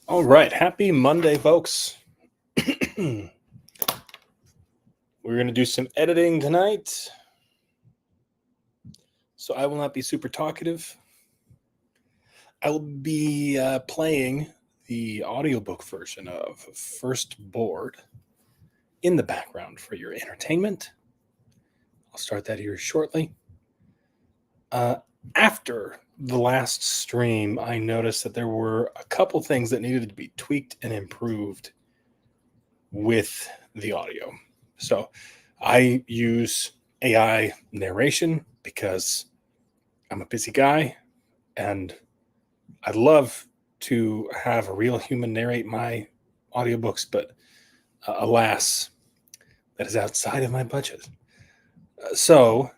All right, happy Monday, folks. We're going to do some editing tonight, so I will not be super talkative. I will be playing the audiobook version of First Board in the background for your entertainment. I'll start that here shortly. After the last stream, I noticed that there were a couple things that needed to be tweaked and improved with the audio. So I use AI narration because I'm a busy guy and I'd love to have a real human narrate my audiobooks, but alas, that is outside of my budget. So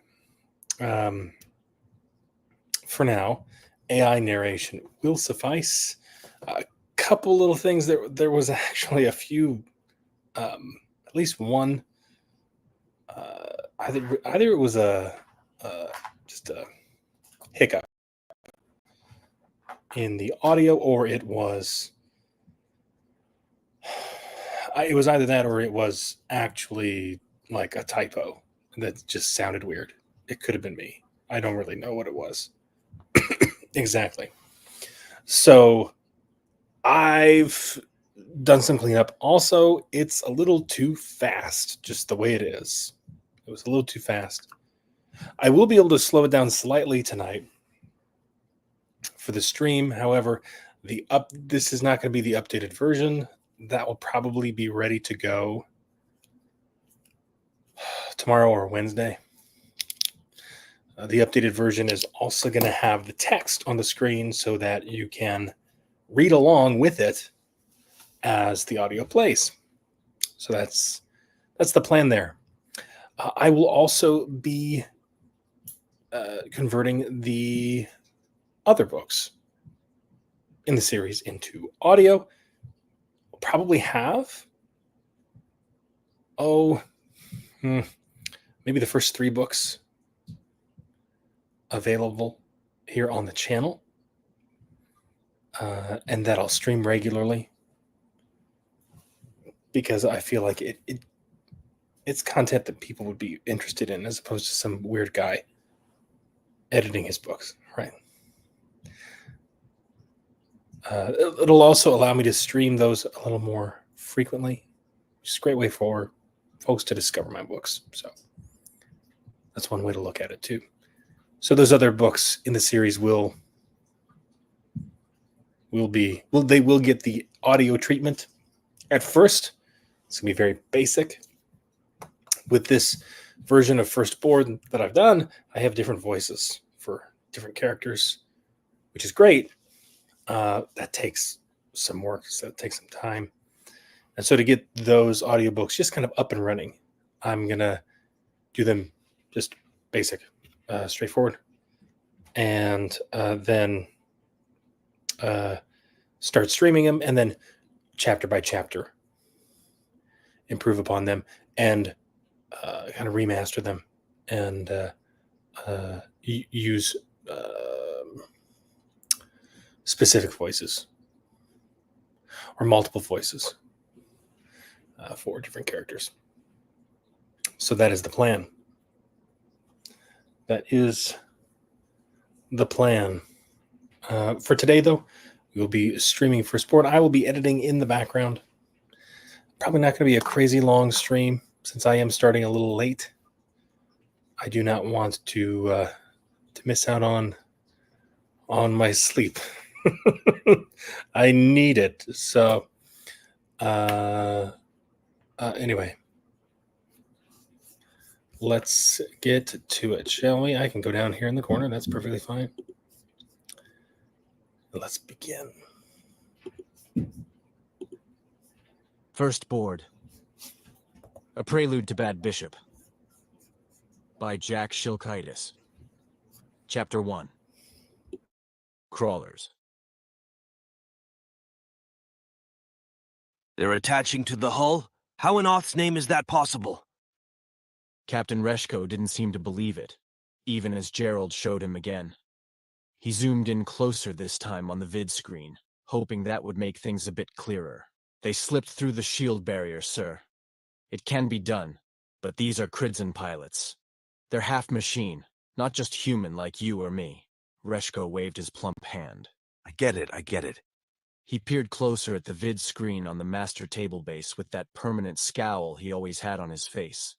for now, AI narration will suffice. A couple little things. There was actually a few, at least one. Either it was just a hiccup in the audio, or it was either that or it was actually like a typo that just sounded weird. It could have been me. I don't really know what it was exactly. So I've done some cleanup. Also, it's a little too fast, just the way it is. It was a little too fast. I will be able to slow it down slightly tonight for the stream. However, this is not going to be the updated version. That will probably be ready to go tomorrow or Wednesday. The updated version is also going to have the text on the screen so that you can read along with it as the audio plays. So that's the plan there. I will also be converting the other books in the series into audio. We'll probably have maybe the first 3 books available here on the channel, and that I'll stream regularly because I feel like it's content that people would be interested in, as opposed to some weird guy editing his books, right? It'll also allow me to stream those a little more frequently, which is a great way for folks to discover my books. So that's one way to look at it too. So those other books in the series will get the audio treatment. At first, it's gonna be very basic. With this version of First Board that I've done, I have different voices for different characters, which is great. That takes some work, so it takes some time. And so to get those audiobooks just kind of up and running, I'm gonna do them just basic, straightforward, and then start streaming them, and then chapter by chapter improve upon them and kind of remaster them and use specific voices or multiple voices for different characters. So that is the plan. That is the plan. For today, though, we will be streaming First Board. I will be editing in the background. Probably not going to be a crazy long stream since I am starting a little late. I do not want to miss out on my sleep. I need it. So anyway, let's get to it, shall we? I can go down here in the corner. That's perfectly fine. Let's begin. First Board. A Prelude to Bad Bishop. By Jack Shilkaitis. Chapter 1. Crawlers. They're attaching to the hull? How in Oth's name is that possible? Captain Reshko didn't seem to believe it, even as Gerald showed him again. He zoomed in closer this time on the vid screen, hoping that would make things a bit clearer. They slipped through the shield barrier, sir. It can be done, but these are Cridzen pilots. They're half machine, not just human like you or me. Reshko waved his plump hand. I get it. He peered closer at the vid screen on the master table base with that permanent scowl he always had on his face.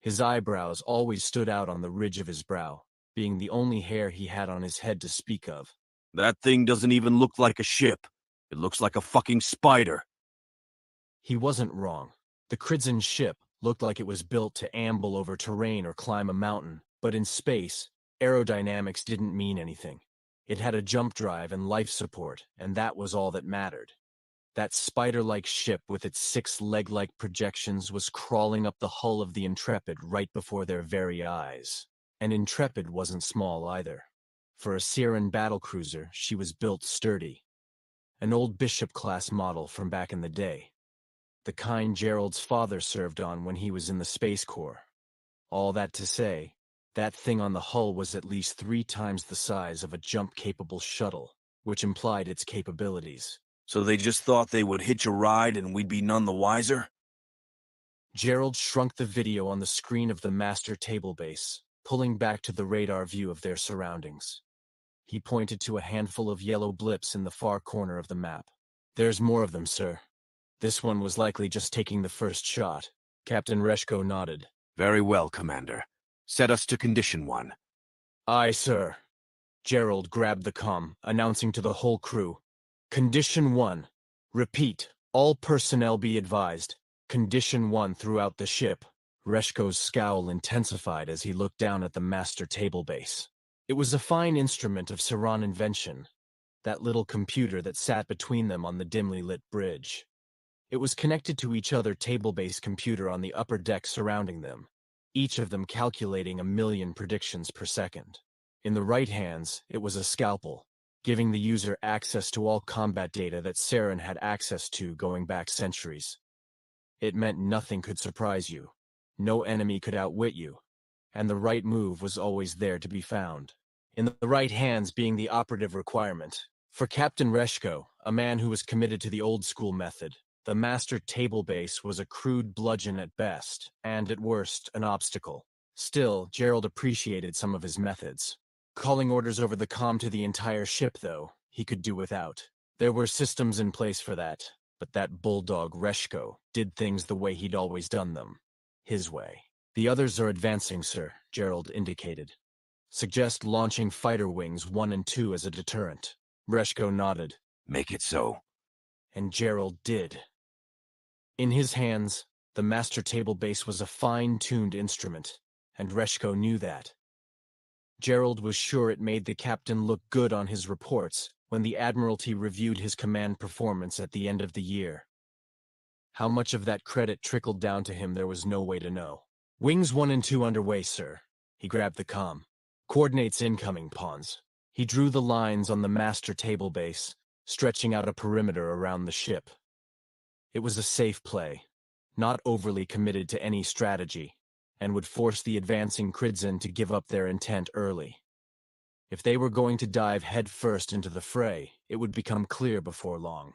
His eyebrows always stood out on the ridge of his brow, being the only hair he had on his head to speak of. That thing doesn't even look like a ship. It looks like a fucking spider. He wasn't wrong. The Cridzen ship looked like it was built to amble over terrain or climb a mountain, but in space, aerodynamics didn't mean anything. It had a jump drive and life support, and that was all that mattered. That spider-like ship with its 6 leg-like projections was crawling up the hull of the Intrepid right before their very eyes. And Intrepid wasn't small either. For a Siren battlecruiser, she was built sturdy. An old Bishop-class model from back in the day. The kind Gerald's father served on when he was in the Space Corps. All that to say, that thing on the hull was at least 3 times the size of a jump-capable shuttle, which implied its capabilities. So they just thought they would hitch a ride and we'd be none the wiser? Gerald shrunk the video on the screen of the master table base, pulling back to the radar view of their surroundings. He pointed to a handful of yellow blips in the far corner of the map. There's more of them, sir. This one was likely just taking the first shot. Captain Reshko nodded. Very well, Commander. Set us to Condition 1. Aye, sir. Gerald grabbed the comm, announcing to the whole crew. Condition 1. Repeat. All personnel be advised. Condition 1 throughout the ship. Reshko's scowl intensified as he looked down at the master table base. It was a fine instrument of Siran invention, that little computer that sat between them on the dimly lit bridge. It was connected to each other table-based computer on the upper deck surrounding them, each of them calculating 1,000,000 predictions per second. In the right hands, it was a scalpel, giving the user access to all combat data that Saren had access to going back centuries. It meant nothing could surprise you, no enemy could outwit you, and the right move was always there to be found. In the right hands being the operative requirement. For Captain Reshko, a man who was committed to the old-school method, the master table base was a crude bludgeon at best, and at worst, an obstacle. Still, Gerald appreciated some of his methods. Calling orders over the comm to the entire ship, though, he could do without. There were systems in place for that, but that bulldog Reshko did things the way he'd always done them. His way. The others are advancing, sir, Gerald indicated. Suggest launching fighter wings 1 and 2 as a deterrent. Reshko nodded. Make it so. And Gerald did. In his hands, the master table base was a fine-tuned instrument, and Reshko knew that. Gerald was sure it made the captain look good on his reports when the Admiralty reviewed his command performance at the end of the year. How much of that credit trickled down to him there was no way to know. Wings 1 and 2 underway, sir. He grabbed the comm. Coordinates incoming, pawns. He drew the lines on the master table base, stretching out a perimeter around the ship. It was a safe play, not overly committed to any strategy, and would force the advancing Cridzen to give up their intent early. If they were going to dive headfirst into the fray, it would become clear before long.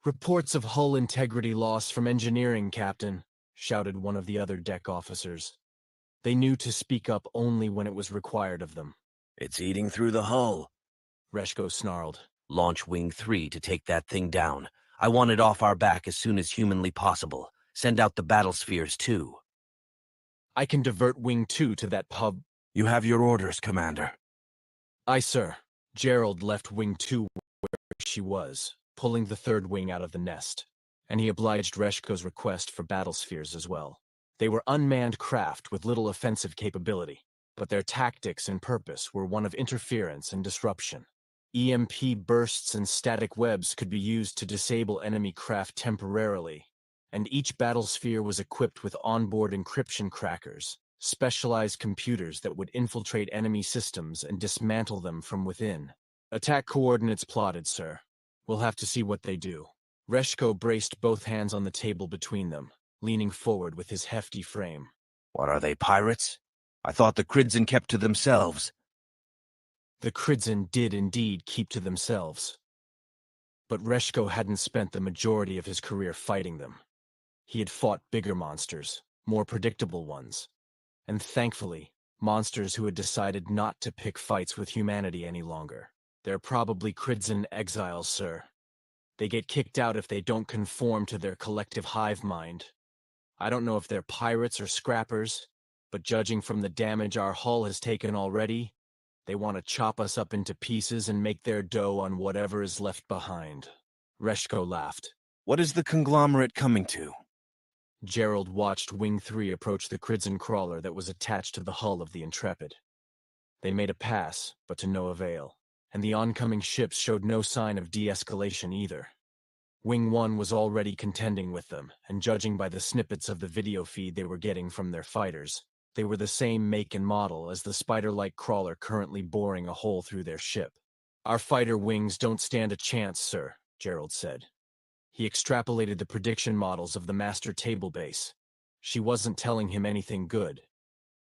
Reports of hull integrity loss from engineering, Captain, shouted one of the other deck officers. They knew to speak up only when it was required of them. It's eating through the hull. Reshko snarled. Launch Wing 3 to take that thing down. I want it off our back as soon as humanly possible. Send out the battle spheres, too. I can divert Wing 2 to that pub. You have your orders, Commander. Aye, sir. Gerald left Wing 2 where she was, pulling the third wing out of the nest, and he obliged Reshko's request for battle spheres as well. They were unmanned craft with little offensive capability, but their tactics and purpose were one of interference and disruption. EMP bursts and static webs could be used to disable enemy craft temporarily, and each battlesphere was equipped with onboard encryption crackers, specialized computers that would infiltrate enemy systems and dismantle them from within. Attack coordinates plotted, sir. We'll have to see what they do. Reshko braced both hands on the table between them, leaning forward with his hefty frame. What are they, pirates? I thought the Cridzen kept to themselves. The Cridzen did indeed keep to themselves. But Reshko hadn't spent the majority of his career fighting them. He had fought bigger monsters, more predictable ones, and thankfully, monsters who had decided not to pick fights with humanity any longer. They're probably Kridzen exiles, sir. They get kicked out if they don't conform to their collective hive mind. I don't know if they're pirates or scrappers, but judging from the damage our hull has taken already, they want to chop us up into pieces and make their dough on whatever is left behind. Reshko laughed. What is the conglomerate coming to? Gerald watched Wing 3 approach the Kridzen crawler that was attached to the hull of the Intrepid. They made a pass, but to no avail, and the oncoming ships showed no sign of de-escalation either. Wing 1 was already contending with them, and judging by the snippets of the video feed they were getting from their fighters, they were the same make and model as the spider-like crawler currently boring a hole through their ship. Our fighter wings don't stand a chance, sir, Gerald said. He extrapolated the prediction models of the master table base. She wasn't telling him anything good.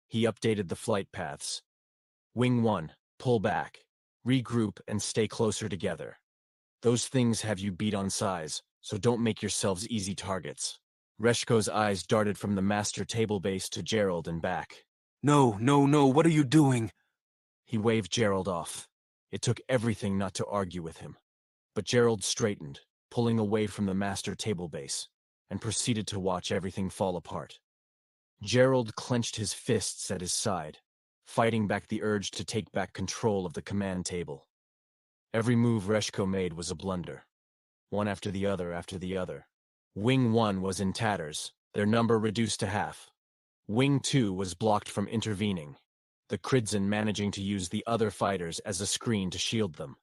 He updated the flight paths. Wing 1, pull back, regroup, and stay closer together. Those things have you beat on size, so don't make yourselves easy targets. Reshko's eyes darted from the master table base to Gerald and back. No, no, no, what are you doing? He waved Gerald off. It took everything not to argue with him. But Gerald straightened, pulling away from the master table base, and proceeded to watch everything fall apart. Gerald clenched his fists at his side, fighting back the urge to take back control of the command table. Every move Reshko made was a blunder, one after the other after the other. Wing 1 was in tatters, their number reduced to half. Wing 2 was blocked from intervening, the Kridzen managing to use the other fighters as a screen to shield them.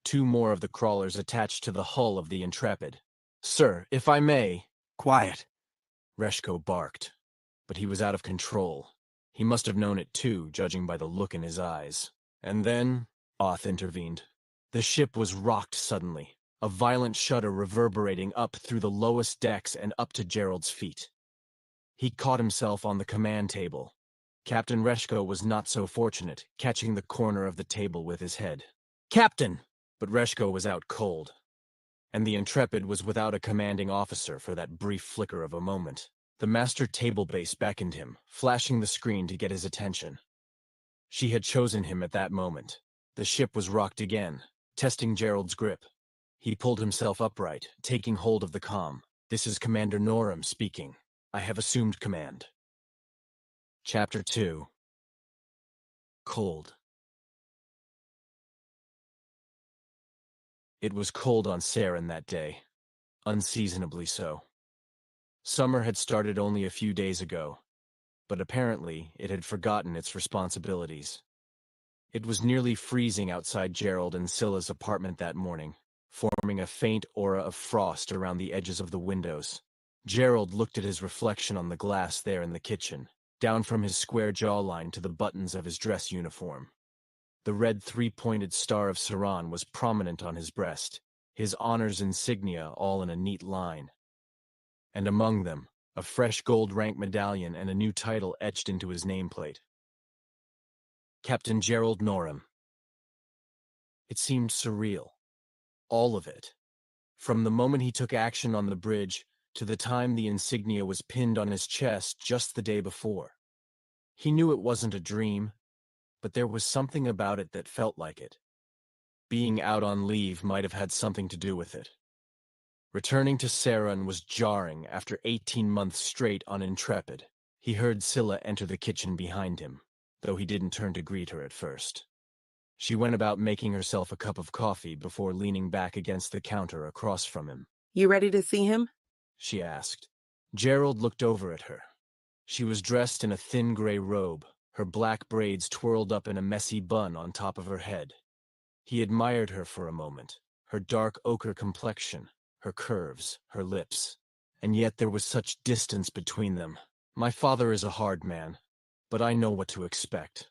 2 more of the crawlers attached to the hull of the Intrepid. Sir, if I may... Quiet. Reshko barked, but he was out of control. He must have known it too, judging by the look in his eyes. And then, Oth intervened. The ship was rocked suddenly, a violent shudder reverberating up through the lowest decks and up to Gerald's feet. He caught himself on the command table. Captain Reshko was not so fortunate, catching the corner of the table with his head. Captain! But Reshko was out cold, and the Intrepid was without a commanding officer for that brief flicker of a moment. The master table base beckoned him, flashing the screen to get his attention. She had chosen him at that moment. The ship was rocked again, testing Gerald's grip. He pulled himself upright, taking hold of the comm. This is Commander Norum speaking. I have assumed command. Chapter 2. Cold. It was cold on Saren that day, unseasonably so. Summer had started only a few days ago, but apparently it had forgotten its responsibilities. It was nearly freezing outside Gerald and Scylla's apartment that morning, forming a faint aura of frost around the edges of the windows. Gerald looked at his reflection on the glass there in the kitchen, down from his square jawline to the buttons of his dress uniform. The red three-pointed star of Saran was prominent on his breast, his honors insignia all in a neat line. And among them, a fresh gold rank medallion and a new title etched into his nameplate. Captain Gerald Norum. It seemed surreal. All of it. From the moment he took action on the bridge to the time the insignia was pinned on his chest just the day before. He knew it wasn't a dream, but there was something about it that felt like it. Being out on leave might have had something to do with it. Returning to Saren was jarring after 18 months straight on Intrepid. He heard Scylla enter the kitchen behind him, though he didn't turn to greet her at first. She went about making herself a cup of coffee before leaning back against the counter across from him. You ready to see him? She asked. Gerald looked over at her. She was dressed in a thin gray robe, her black braids twirled up in a messy bun on top of her head. He admired her for a moment, her dark ochre complexion, her curves, her lips. And yet there was such distance between them. My father is a hard man, but I know what to expect.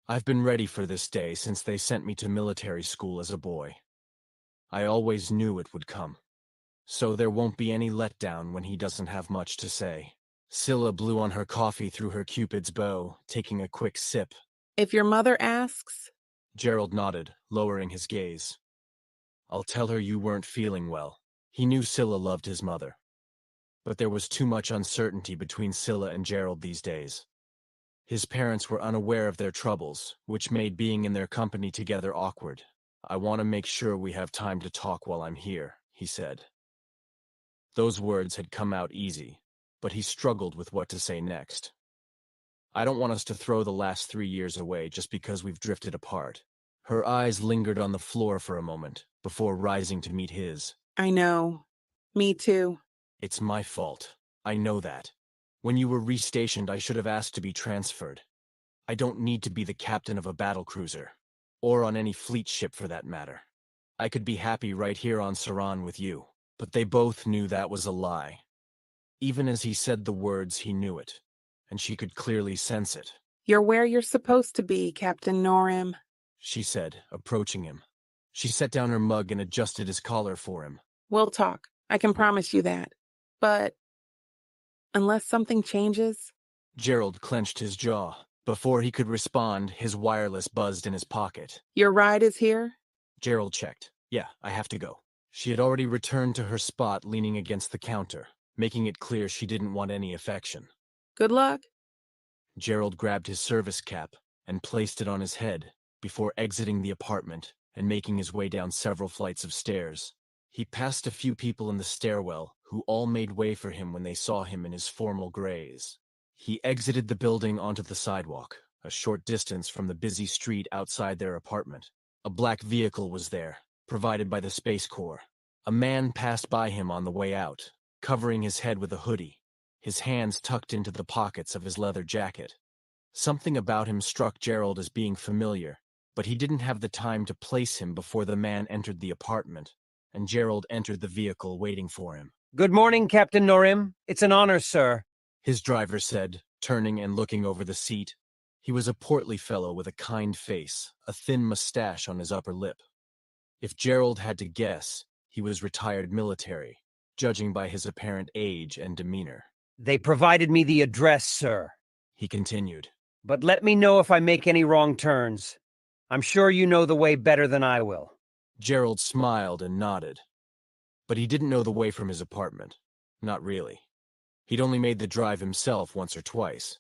I've been ready for this day since they sent me to military school as a boy. I always knew it would come. So there won't be any letdown when he doesn't have much to say. Scylla blew on her coffee through her Cupid's bow, taking a quick sip. If your mother asks... Gerald nodded, lowering his gaze. I'll tell her you weren't feeling well. He knew Scylla loved his mother. But there was too much uncertainty between Scylla and Gerald these days. His parents were unaware of their troubles, which made being in their company together awkward. I want to make sure we have time to talk while I'm here, he said. Those words had come out easy, but he struggled with what to say next. I don't want us to throw the last 3 years away just because we've drifted apart. Her eyes lingered on the floor for a moment, before rising to meet his. I know. Me too. It's my fault. I know that. When you were restationed, I should have asked to be transferred. I don't need to be the captain of a battlecruiser, or on any fleet ship for that matter. I could be happy right here on Saran with you. But they both knew that was a lie. Even as he said the words, he knew it, and she could clearly sense it. You're where you're supposed to be, Captain Norim, She said, approaching him. She set down her mug and adjusted his collar for him. We'll talk. I can promise you that. But unless something changes... Gerald clenched his jaw. Before he could respond, his wireless buzzed in his pocket. Your ride is here? Gerald checked. Yeah, I have to go. She had already returned to her spot leaning against the counter, making it clear she didn't want any affection. Good luck. Gerald grabbed his service cap and placed it on his head before exiting the apartment and making his way down several flights of stairs. He passed a few people in the stairwell who all made way for him when they saw him in his formal grays. He exited the building onto the sidewalk, a short distance from the busy street outside their apartment. A black vehicle was there, provided by the Space Corps. A man passed by him on the way out, covering his head with a hoodie, his hands tucked into the pockets of his leather jacket. Something about him struck Gerald as being familiar, but he didn't have the time to place him before the man entered the apartment, and Gerald entered the vehicle waiting for him. Good morning, Captain Norim. It's an honor, sir. His driver said, turning and looking over the seat. He was a portly fellow with a kind face, a thin mustache on his upper lip. If Gerald had to guess, he was retired military, judging by his apparent age and demeanor. They provided me the address, sir. He continued. But let me know if I make any wrong turns. I'm sure you know the way better than I will. Gerald smiled and nodded. But he didn't know the way from his apartment. Not really. He'd only made the drive himself once or twice,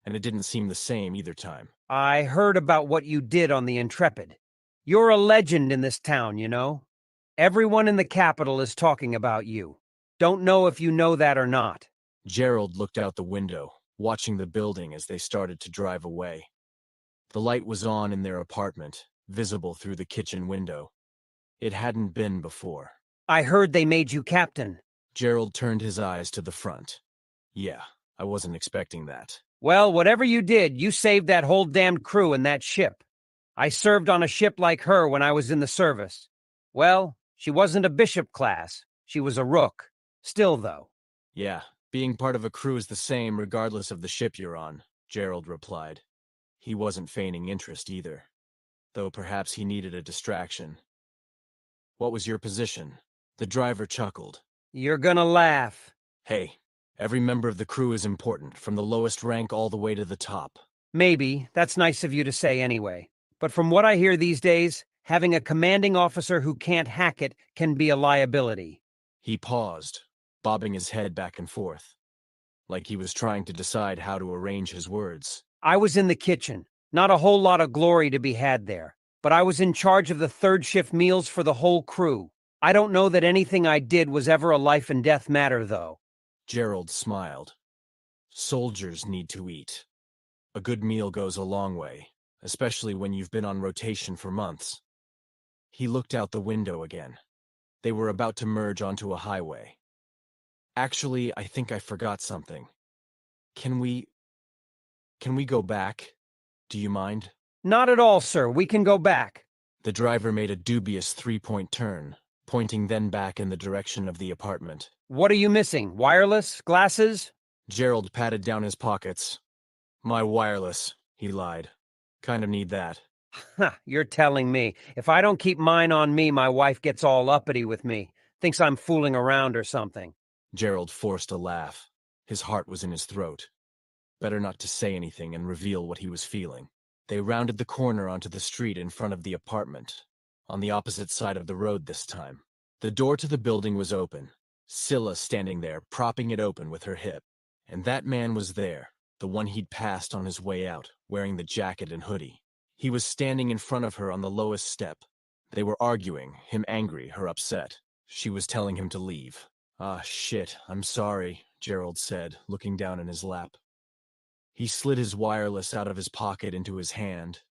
and it didn't seem the same either time. I heard about what you did on the Intrepid. You're a legend in this town, you know? Everyone in the capital is talking about you. Don't know if you know that or not. Gerald looked out the window, watching the building as they started to drive away. The light was on in their apartment, visible through the kitchen window. It hadn't been before. I heard they made you captain. Gerald turned his eyes to the front. Yeah, I wasn't expecting that. Well, whatever you did, you saved that whole damned crew and that ship. I served on a ship like her when I was in the service. Well, she wasn't a bishop class. She was a rook. Still, though. Yeah, being part of a crew is the same regardless of the ship you're on, Gerald replied. He wasn't feigning interest either, though perhaps he needed a distraction. What was your position? The driver chuckled. You're gonna laugh. Hey, every member of the crew is important, from the lowest rank all the way to the top. Maybe. That's nice of you to say anyway. But from what I hear these days, having a commanding officer who can't hack it can be a liability. He paused, bobbing his head back and forth, like he was trying to decide how to arrange his words. I was in the kitchen. Not a whole lot of glory to be had there. But I was in charge of the third shift meals for the whole crew. I don't know that anything I did was ever a life and death matter, though. Gerald smiled. Soldiers need to eat. A good meal goes a long way, especially when you've been on rotation for months. He looked out the window again. They were about to merge onto a highway. Actually, I think I forgot something. Can we go back? Do you mind? Not at all, sir. We can go back. The driver made a dubious three-point turn, pointing then back in the direction of the apartment. What are you missing? Wireless? Glasses? Gerald patted down his pockets. My wireless, he lied. Kind of need that. Ha, you're telling me. If I don't keep mine on me, my wife gets all uppity with me. Thinks I'm fooling around or something. Gerald forced a laugh. His heart was in his throat. Better not to say anything and reveal what he was feeling. They rounded the corner onto the street in front of the apartment. on the opposite side of the road this time. The door to the building was open, Scylla standing there, propping it open with her hip. And that man was there, the one he'd passed on his way out, wearing the jacket and hoodie. He was standing in front of her on the lowest step. They were arguing, him angry, her upset. She was telling him to leave. "Ah, shit, I'm sorry," Gerald said, looking down in his lap. He slid his wireless out of his pocket into his hand,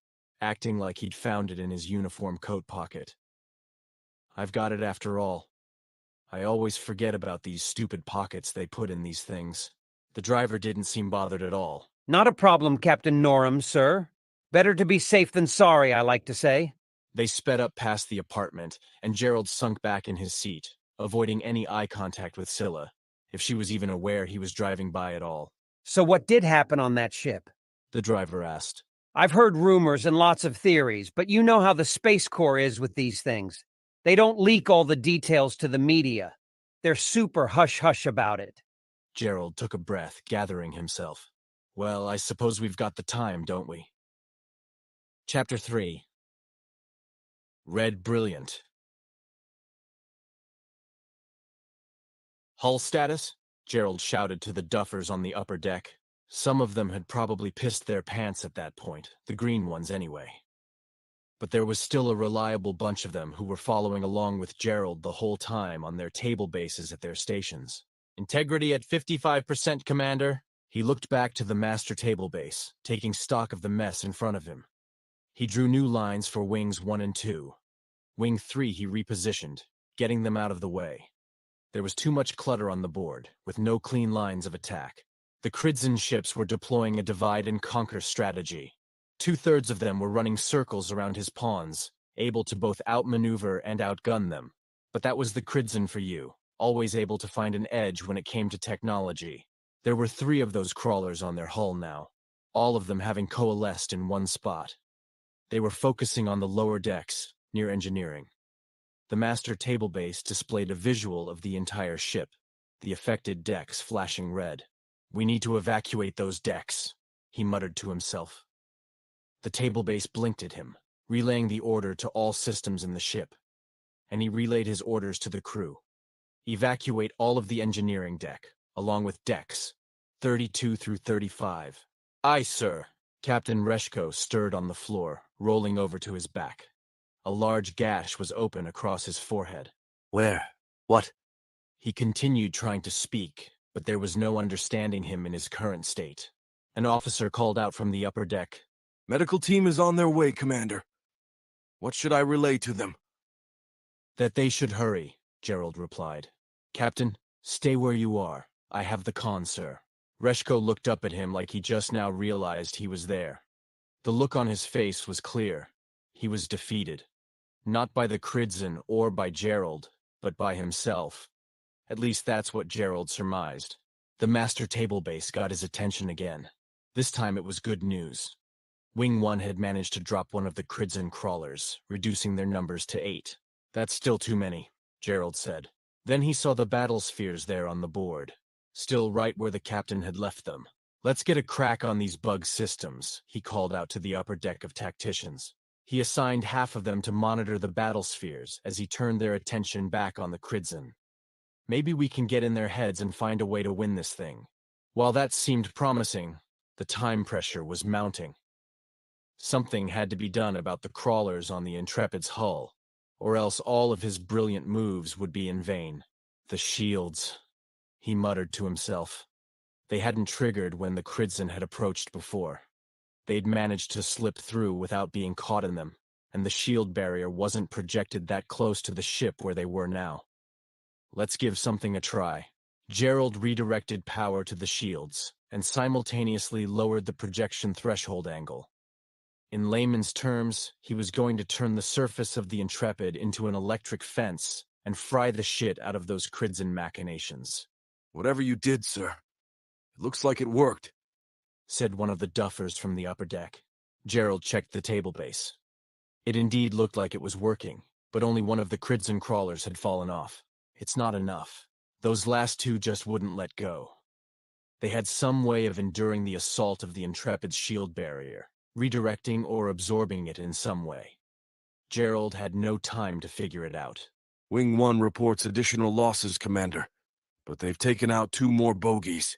acting like he'd found it in his uniform coat pocket. "I've got it after all. I always forget about these stupid pockets they put in these things." The driver didn't seem bothered at all. Not a problem, Captain Norum, sir. Better to be safe than sorry, I like to say. They sped up past the apartment, and Gerald sunk back in his seat, avoiding any eye contact with Scylla, if she was even aware he was driving by at all. So what did happen on that ship? The driver asked. I've heard rumors and lots of theories, but you know how the Space Corps is with these things. They don't leak all the details to the media. They're super hush-hush about it. Gerald took a breath, gathering himself. Well, I suppose we've got the time, don't we? Chapter 3. Red Brilliant. "Hull status?" Gerald shouted to the duffers on the upper deck. Some of them had probably pissed their pants at that point, the green ones anyway. But there was still a reliable bunch of them who were following along with Gerald the whole time on their table bases at their stations. "Integrity at 55%, Commander." He looked back to the master table base, taking stock of the mess in front of him. He drew new lines for Wings 1 and 2. Wing 3 he repositioned, getting them out of the way. There was too much clutter on the board, with no clean lines of attack. The Kridzin ships were deploying a divide-and-conquer strategy. 2/3 of them were running circles around his pawns, able to both outmaneuver and outgun them. But that was the Kridzin for you, always able to find an edge when it came to technology. There were 3 of those crawlers on their hull now, all of them having coalesced in one spot. They were focusing on the lower decks, near engineering. The master table base displayed a visual of the entire ship, the affected decks flashing red. "We need to evacuate those decks," he muttered to himself. The table base blinked at him, relaying the order to all systems in the ship. And he relayed his orders to the crew. "Evacuate all of the engineering deck, along with decks, 32 through 35. "Aye, sir." Captain Reshko stirred on the floor, rolling over to his back. A large gash was open across his forehead. Where? What? He continued trying to speak, but there was no understanding him in his current state. An officer called out from the upper deck. Medical team is on their way, Commander. What should I relay to them? "That they should hurry," Gerald replied. "Captain, stay where you are. I have the con, sir." Reshko looked up at him like he just now realized he was there. The look on his face was clear. He was defeated. Not by the Kridzin or by Gerald, but by himself. At least that's what Gerald surmised. The master table base got his attention again. This time it was good news. Wing 1 had managed to drop one of the Kridzin crawlers, reducing their numbers to 8. "That's still too many," Gerald said. Then he saw the battle spheres there on the board, still right where the captain had left them. "Let's get a crack on these bug systems," he called out to the upper deck of tacticians. He assigned half of them to monitor the battle spheres as he turned their attention back on the Kridzin. "Maybe we can get in their heads and find a way to win this thing." While that seemed promising, the time pressure was mounting. Something had to be done about the crawlers on the Intrepid's hull, or else all of his brilliant moves would be in vain. "The shields," he muttered to himself. They hadn't triggered when the Kridzin had approached before. They'd managed to slip through without being caught in them, and the shield barrier wasn't projected that close to the ship where they were now. Let's give something a try. Gerald redirected power to the shields, and simultaneously lowered the projection threshold angle. In layman's terms, he was going to turn the surface of the Intrepid into an electric fence and fry the shit out of those Kridzin machinations. Whatever you did, sir, it looks like it worked, said one of the duffers from the upper deck. Gerald checked the table base. It indeed looked like it was working, but only one of the Kridzin crawlers had fallen off. It's not enough. Those last 2 just wouldn't let go. They had some way of enduring the assault of the Intrepid's shield barrier, redirecting or absorbing it in some way. Gerald had no time to figure it out. Wing 1 reports additional losses, Commander, but they've taken out 2 more bogies.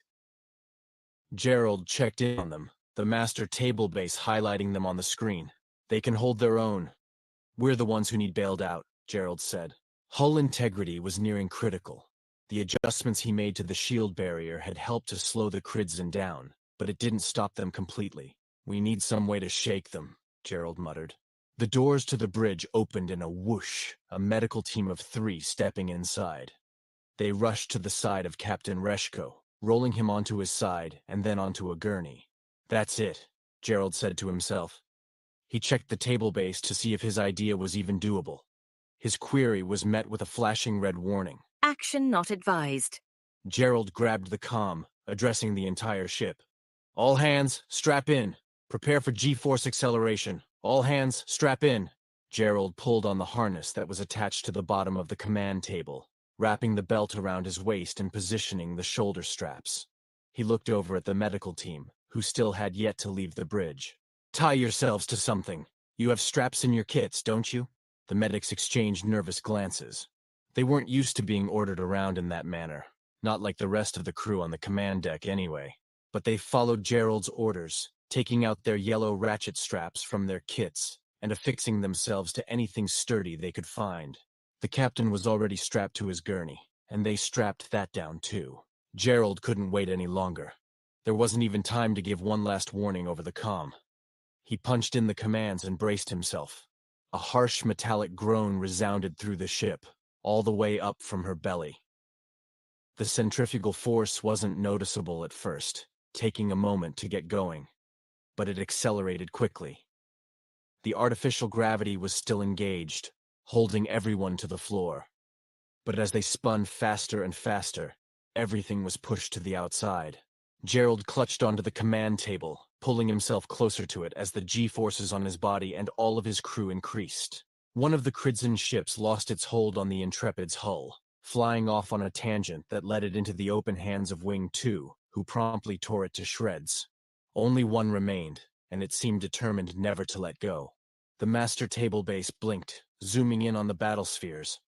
Gerald checked in on them, the master table base highlighting them on the screen. They can hold their own. We're the ones who need bailed out, Gerald said. Hull integrity was nearing critical. The adjustments he made to the shield barrier had helped to slow the Kridzin down, but it didn't stop them completely. We need some way to shake them, Gerald muttered. The doors to the bridge opened in a whoosh, a medical team of 3 stepping inside. They rushed to the side of Captain Reshko, rolling him onto his side and then onto a gurney. That's it, Gerald said to himself. He checked the table base to see if his idea was even doable. His query was met with a flashing red warning. Action not advised. Gerald grabbed the comm, addressing the entire ship. All hands, strap in. Prepare for G-force acceleration. All hands, strap in. Gerald pulled on the harness that was attached to the bottom of the command table, wrapping the belt around his waist and positioning the shoulder straps. He looked over at the medical team, who still had yet to leave the bridge. Tie yourselves to something. You have straps in your kits, don't you? The medics exchanged nervous glances. They weren't used to being ordered around in that manner, not like the rest of the crew on the command deck anyway. But they followed Gerald's orders, taking out their yellow ratchet straps from their kits and affixing themselves to anything sturdy they could find. The captain was already strapped to his gurney, and they strapped that down too. Gerald couldn't wait any longer. There wasn't even time to give one last warning over the comm. He punched in the commands and braced himself. A harsh metallic groan resounded through the ship, all the way up from her belly. The centrifugal force wasn't noticeable at first, taking a moment to get going, but it accelerated quickly. The artificial gravity was still engaged, holding everyone to the floor. But as they spun faster and faster, everything was pushed to the outside. Gerald clutched onto the command table, pulling himself closer to it as the G-forces on his body and all of his crew increased. One of the Kridzin ships lost its hold on the Intrepid's hull, flying off on a tangent that led it into the open hands of Wing 2, who promptly tore it to shreds. Only one remained, and it seemed determined never to let go. The master table base blinked, zooming in on the battle spheres.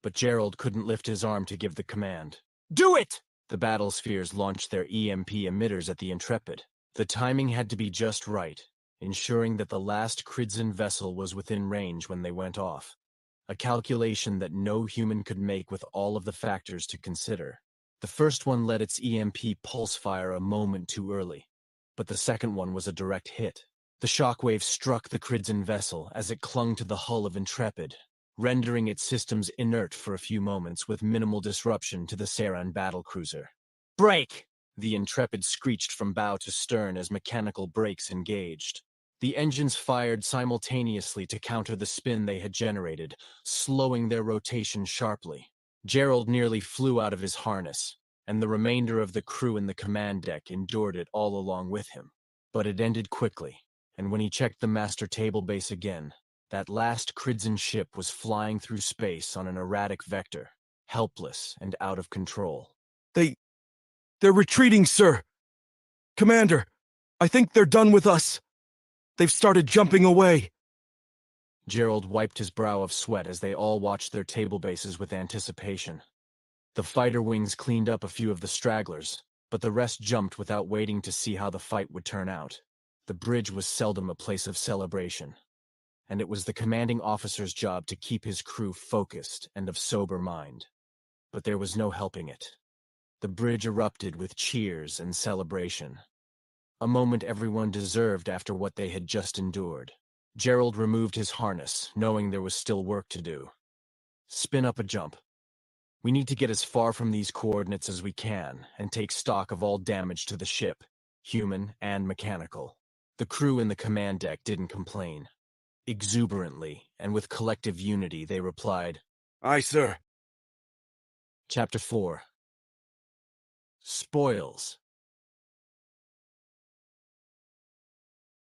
But Gerald couldn't lift his arm to give the command. Do it! The battle spheres launched their EMP emitters at the Intrepid. The timing had to be just right, ensuring that the last Kridzin vessel was within range when they went off. A calculation that no human could make with all of the factors to consider. The first one let its EMP pulse fire a moment too early, but the second one was a direct hit. The shockwave struck the Kridzin vessel as it clung to the hull of Intrepid, rendering its systems inert for a few moments with minimal disruption to the Saran battlecruiser. Brake! The Intrepid screeched from bow to stern as mechanical brakes engaged. The engines fired simultaneously to counter the spin they had generated, slowing their rotation sharply. Gerald nearly flew out of his harness, and the remainder of the crew in the command deck endured it all along with him. But it ended quickly, and when he checked the master table base again, that last Kridzin ship was flying through space on an erratic vector, helpless and out of control. They're retreating, sir. Commander, I think they're done with us. They've started jumping away. Gerald wiped his brow of sweat as they all watched their table bases with anticipation. The fighter wings cleaned up a few of the stragglers, but the rest jumped without waiting to see how the fight would turn out. The bridge was seldom a place of celebration, and it was the commanding officer's job to keep his crew focused and of sober mind. But there was no helping it. The bridge erupted with cheers and celebration. A moment everyone deserved after what they had just endured. Gerald removed his harness, knowing there was still work to do. Spin up a jump. We need to get as far from these coordinates as we can and take stock of all damage to the ship, human and mechanical. The crew in the command deck didn't complain. Exuberantly, and with collective unity, they replied, Aye, sir. Chapter 4. Spoils.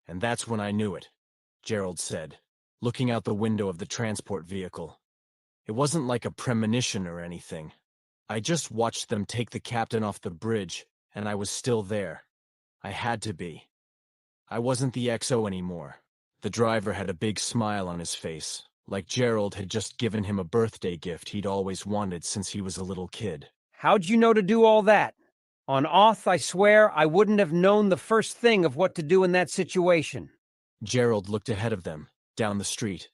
And that's when I knew it, Gerald said, looking out the window of the transport vehicle. It wasn't like a premonition or anything. I just watched them take the captain off the bridge, and I was still there. I had to be. I wasn't the XO anymore. The driver had a big smile on his face, like Gerald had just given him a birthday gift he'd always wanted since he was a little kid. How'd you know to do all that? On oath, I swear I wouldn't have known the first thing of what to do in that situation. Gerald looked ahead of them, down the street.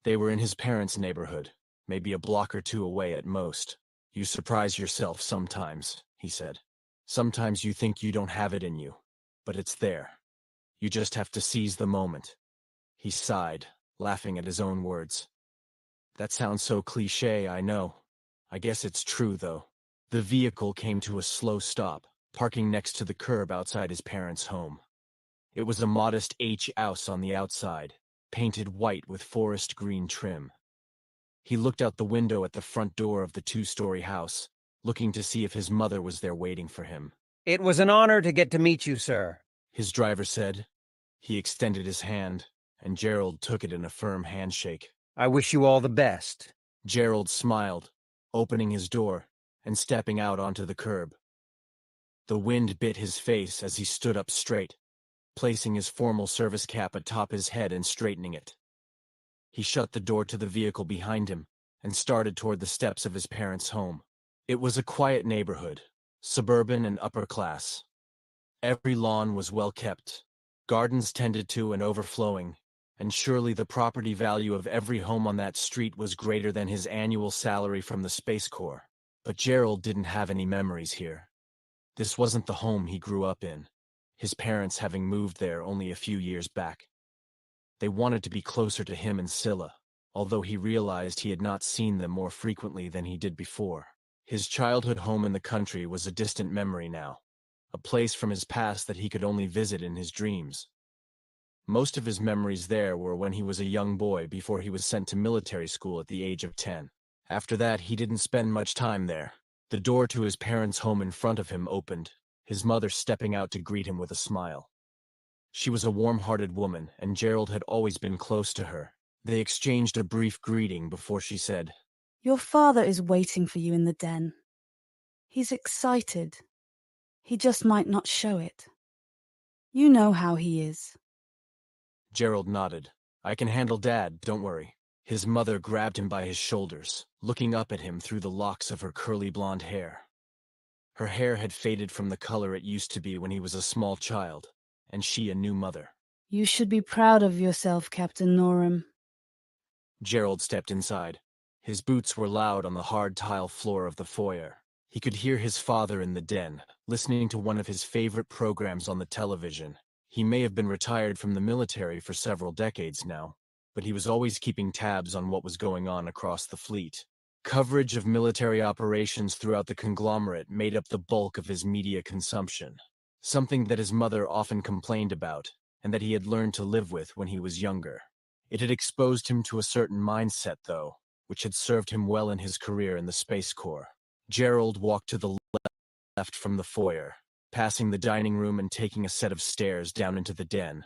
They were in his parents' neighborhood, maybe a block or two away at most. You surprise yourself sometimes, he said. Sometimes you think you don't have it in you, but it's there. You just have to seize the moment. He sighed, laughing at his own words. That sounds so cliché, I know. I guess it's true, though. The vehicle came to a slow stop, parking next to the curb outside his parents' home. It was a modest H house on the outside, painted white with forest green trim. He looked out the window at the front door of the two-story house, looking to see if his mother was there waiting for him. It was an honor to get to meet you, sir. His driver said. He extended his hand, and Gerald took it in a firm handshake. I wish you all the best. Gerald smiled, opening his door and stepping out onto the curb. The wind bit his face as he stood up straight, placing his formal service cap atop his head and straightening it. He shut the door to the vehicle behind him and started toward the steps of his parents' home. It was a quiet neighborhood, suburban and upper class. Every lawn was well kept, gardens tended to and overflowing, and surely the property value of every home on that street was greater than his annual salary from the Space Corps. But Gerald didn't have any memories here. This wasn't the home he grew up in, his parents having moved there only a few years back. They wanted to be closer to him and Scylla, although he realized he had not seen them more frequently than he did before. His childhood home in the country was a distant memory now, a place from his past that he could only visit in his dreams. Most of his memories there were when he was a young boy before he was sent to military school at the age of 10. After that, he didn't spend much time there. The door to his parents' home in front of him opened, his mother stepping out to greet him with a smile. She was a warm-hearted woman, and Gerald had always been close to her. They exchanged a brief greeting before she said, "Your father is waiting for you in the den. He's excited. He just might not show it. You know how he is." Gerald nodded. "I can handle Dad, don't worry." His mother grabbed him by his shoulders, looking up at him through the locks of her curly blonde hair. Her hair had faded from the color it used to be when he was a small child, and she a new mother. "You should be proud of yourself, Captain Norum." Gerald stepped inside. His boots were loud on the hard tile floor of the foyer. He could hear his father in the den, listening to one of his favorite programs on the television. He may have been retired from the military for several decades now, but he was always keeping tabs on what was going on across the fleet. Coverage of military operations throughout the conglomerate made up the bulk of his media consumption, something that his mother often complained about, and that he had learned to live with when he was younger. It had exposed him to a certain mindset, though, which had served him well in his career in the Space Corps. Gerald walked to the left from the foyer, passing the dining room and taking a set of stairs down into the den.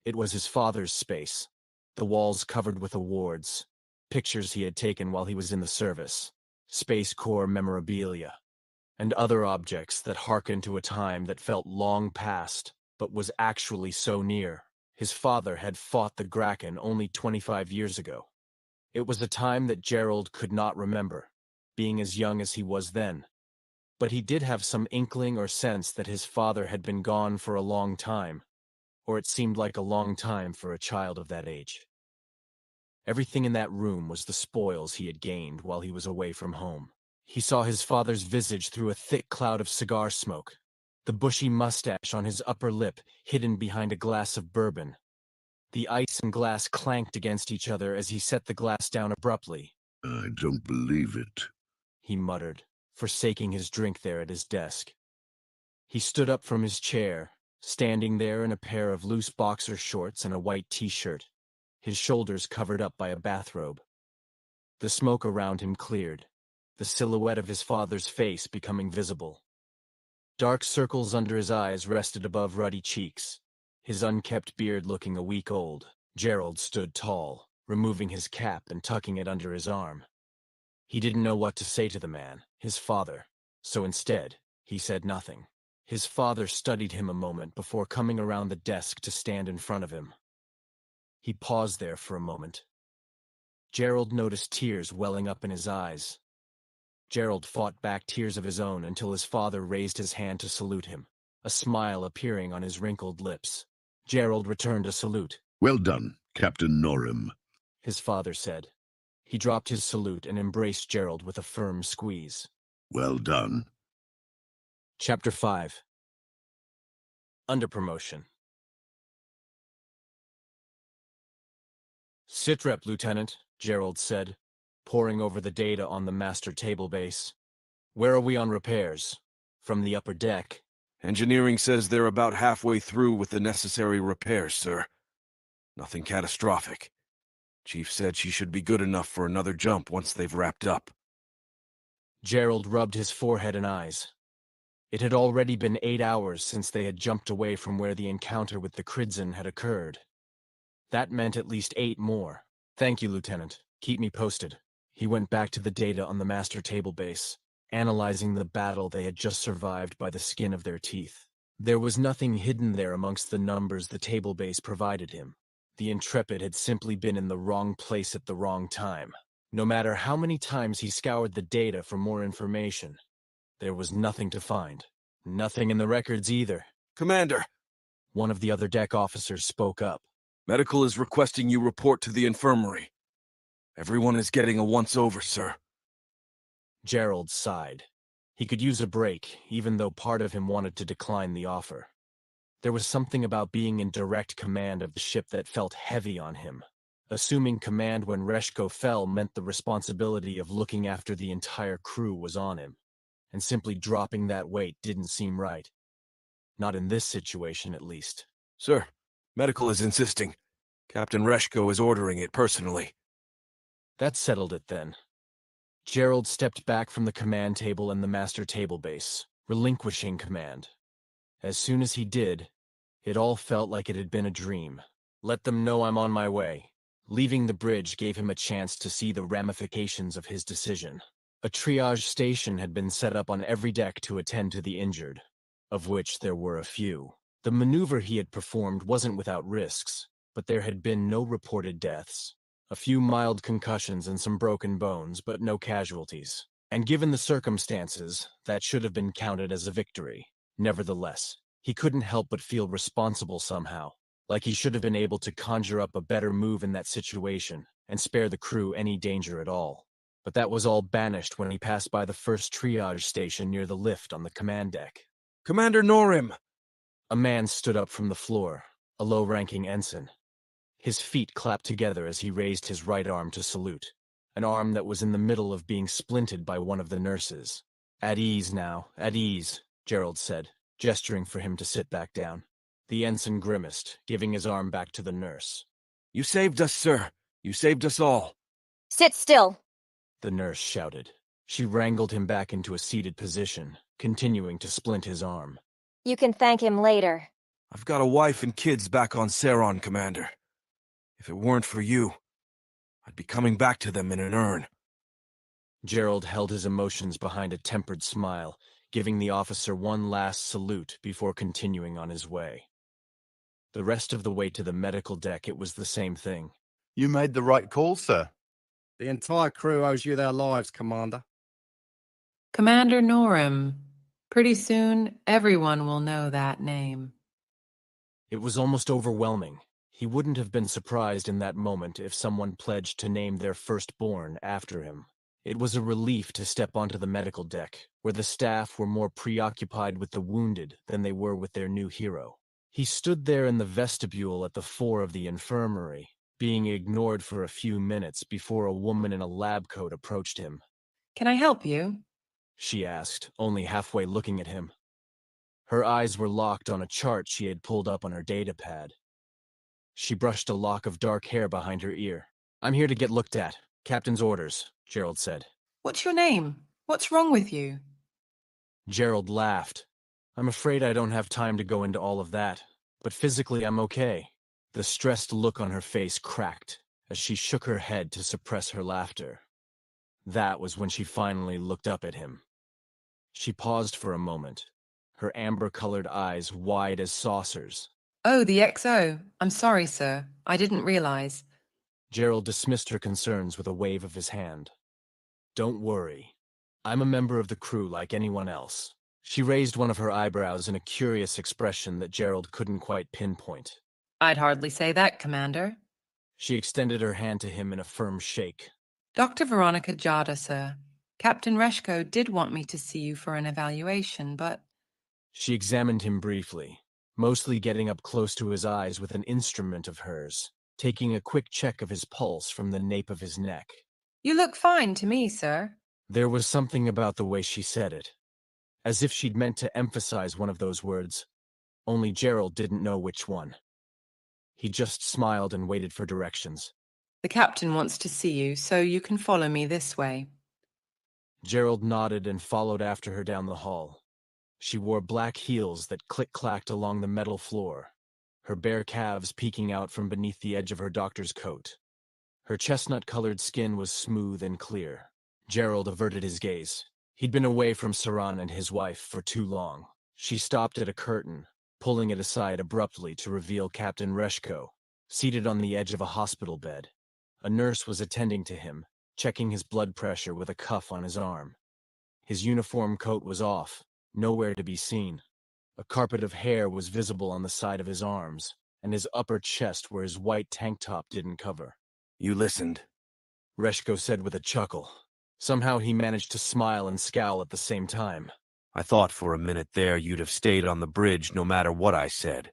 It was his father's space, the walls covered with awards, pictures he had taken while he was in the service, Space Corps memorabilia, and other objects that harkened to a time that felt long past, but was actually so near. His father had fought the Kraken only 25 years ago. It was a time that Gerald could not remember, being as young as he was then. But he did have some inkling or sense that his father had been gone for a long time, or it seemed like a long time for a child of that age. Everything in that room was the spoils he had gained while he was away from home. He saw his father's visage through a thick cloud of cigar smoke, the bushy mustache on his upper lip hidden behind a glass of bourbon. The ice and glass clanked against each other as he set the glass down abruptly. "I don't believe it," he muttered, forsaking his drink there at his desk. He stood up from his chair, standing there in a pair of loose boxer shorts and a white t-shirt, his shoulders covered up by a bathrobe. The smoke around him cleared, the silhouette of his father's face becoming visible. Dark circles under his eyes rested above ruddy cheeks, his unkempt beard looking a week old. Gerald stood tall, removing his cap and tucking it under his arm. He didn't know what to say to the man, his father, so instead, he said nothing. His father studied him a moment before coming around the desk to stand in front of him. He paused there for a moment. Gerald noticed tears welling up in his eyes. Gerald fought back tears of his own until his father raised his hand to salute him, a smile appearing on his wrinkled lips. Gerald returned a salute. Well done, Captain Norim. His father said. He dropped his salute and embraced Gerald with a firm squeeze. Well done. Chapter 5. Under promotion. Sitrep, Lieutenant, Gerald said, poring over the data on the master table base. Where are we on repairs? From the upper deck? Engineering says they're about halfway through with the necessary repairs, sir. Nothing catastrophic. Chief said she should be good enough for another jump once they've wrapped up. Gerald rubbed his forehead and eyes. It had already been 8 hours since they had jumped away from where the encounter with the Kridzen had occurred. That meant at least 8 more. Thank you, Lieutenant. Keep me posted. He went back to the data on the master table base, analyzing the battle they had just survived by the skin of their teeth. There was nothing hidden there amongst the numbers the table base provided him. The Intrepid had simply been in the wrong place at the wrong time. No matter how many times he scoured the data for more information, there was nothing to find. Nothing in the records either. Commander! One of the other deck officers spoke up. Medical is requesting you report to the infirmary. Everyone is getting a once-over, sir. Gerald sighed. He could use a break, even though part of him wanted to decline the offer. There was something about being in direct command of the ship that felt heavy on him. Assuming command when Reshko fell meant the responsibility of looking after the entire crew was on him, and simply dropping that weight didn't seem right. Not in this situation, at least. Sir, medical is insisting. Captain Reshko is ordering it personally. That settled it then. Gerald stepped back from the command table and the master table base, relinquishing command. As soon as he did, it all felt like it had been a dream. Let them know I'm on my way. Leaving the bridge gave him a chance to see the ramifications of his decision. A triage station had been set up on every deck to attend to the injured, of which there were a few. The maneuver he had performed wasn't without risks, but there had been no reported deaths. A few mild concussions and some broken bones, but no casualties. And given the circumstances, that should have been counted as a victory. Nevertheless, he couldn't help but feel responsible somehow, like he should have been able to conjure up a better move in that situation and spare the crew any danger at all. But that was all banished when he passed by the first triage station near the lift on the command deck. Commander Norim! A man stood up from the floor, a low-ranking ensign. His feet clapped together as he raised his right arm to salute, an arm that was in the middle of being splinted by one of the nurses. At ease now, at ease, Gerald said, gesturing for him to sit back down. The ensign grimaced, giving his arm back to the nurse. You saved us, sir. You saved us all. Sit still, The nurse shouted. She wrangled him back into a seated position, continuing to splint his arm. you can thank him later. I've got a wife and kids back on Saron, Commander. If it weren't for you, I'd be coming back to them in an urn. Gerald held his emotions behind a tempered smile, giving the officer one last salute before continuing on his way. The rest of the way to the medical deck, it was the same thing. You made the right call, sir. The entire crew owes you their lives, Commander. Commander Norim. Pretty soon, everyone will know that name. It was almost overwhelming. He wouldn't have been surprised in that moment if someone pledged to name their firstborn after him. It was a relief to step onto the medical deck, where the staff were more preoccupied with the wounded than they were with their new hero. He stood there in the vestibule at the fore of the infirmary, being ignored for a few minutes before a woman in a lab coat approached him. Can I help you? She asked, only halfway looking at him. Her eyes were locked on a chart she had pulled up on her datapad. She brushed a lock of dark hair behind her ear. I'm here to get looked at. Captain's orders, Gerald said. What's your name? What's wrong with you? Gerald laughed. I'm afraid I don't have time to go into all of that, but physically I'm okay. The stressed look on her face cracked as she shook her head to suppress her laughter. That was when she finally looked up at him. She paused for a moment, her amber-colored eyes wide as saucers. Oh, the XO. I'm sorry, sir. I didn't realize. Gerald dismissed her concerns with a wave of his hand. Don't worry. I'm a member of the crew like anyone else. She raised one of her eyebrows in a curious expression that Gerald couldn't quite pinpoint. I'd hardly say that, Commander. She extended her hand to him in a firm shake. Dr. Veronica Jada, sir. Captain Reshko did want me to see you for an evaluation, but... She examined him briefly, mostly getting up close to his eyes with an instrument of hers, taking a quick check of his pulse from the nape of his neck. You look fine to me, sir. There was something about the way she said it, as if she'd meant to emphasize one of those words, only Gerald didn't know which one. He just smiled and waited for directions. The captain wants to see you, so you can follow me this way. Gerald nodded and followed after her down the hall. She wore black heels that click-clacked along the metal floor, her bare calves peeking out from beneath the edge of her doctor's coat. Her chestnut-colored skin was smooth and clear. Gerald averted his gaze. He'd been away from Saran and his wife for too long. She stopped at a curtain, pulling it aside abruptly to reveal Captain Reshko, seated on the edge of a hospital bed. A nurse was attending to him, checking his blood pressure with a cuff on his arm. His uniform coat was off, nowhere to be seen. A carpet of hair was visible on the side of his arms, and his upper chest where his white tank top didn't cover. You listened? Reshko said with a chuckle. Somehow he managed to smile and scowl at the same time. I thought for a minute there you'd have stayed on the bridge no matter what I said.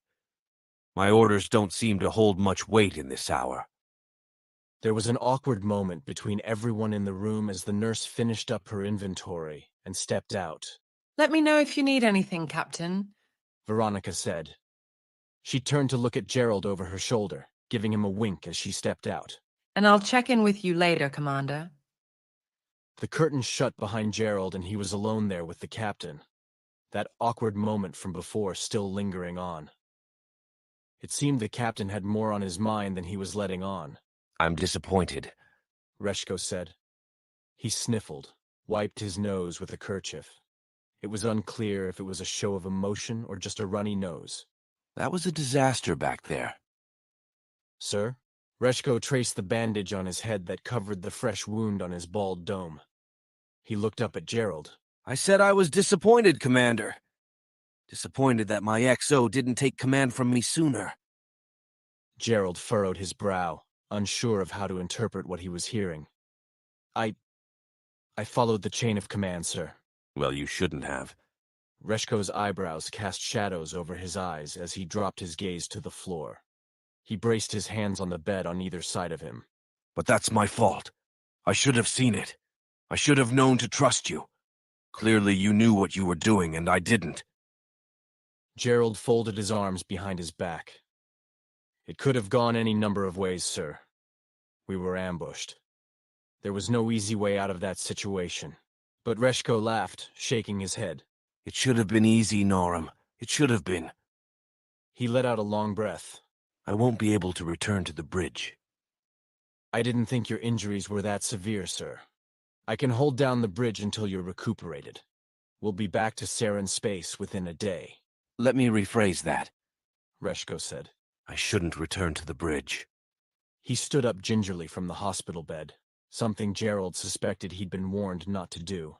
My orders don't seem to hold much weight in this hour. There was an awkward moment between everyone in the room as the nurse finished up her inventory and stepped out. Let me know if you need anything, Captain, Veronica said. She turned to look at Gerald over her shoulder, giving him a wink as she stepped out. and I'll check in with you later, Commander. The curtain shut behind Gerald and he was alone there with the captain, that awkward moment from before still lingering on. It seemed the captain had more on his mind than he was letting on. I'm disappointed, Reshko said. He sniffled, wiped his nose with a kerchief. It was unclear if it was a show of emotion or just a runny nose. That was a disaster back there. Sir? Reshko traced the bandage on his head that covered the fresh wound on his bald dome. He looked up at Gerald. I said I was disappointed, Commander. Disappointed that my XO didn't take command from me sooner. Gerald furrowed his brow, unsure of how to interpret what he was hearing. I followed the chain of command, sir. Well, you shouldn't have. Reshko's eyebrows cast shadows over his eyes as he dropped his gaze to the floor. He braced his hands on the bed on either side of him. But that's my fault. I should have seen it. I should have known to trust you. Clearly you knew what you were doing, and I didn't. Gerald folded his arms behind his back. It could have gone any number of ways, sir. We were ambushed. There was no easy way out of that situation. But Reshko laughed, shaking his head. It should have been easy, Norum. It should have been. He let out a long breath. I won't be able to return to the bridge. I didn't think your injuries were that severe, sir. I can hold down the bridge until you're recuperated. We'll be back to Saren space within a day. Let me rephrase that, Reshko said. I shouldn't return to the bridge. He stood up gingerly from the hospital bed, something Gerald suspected he'd been warned not to do.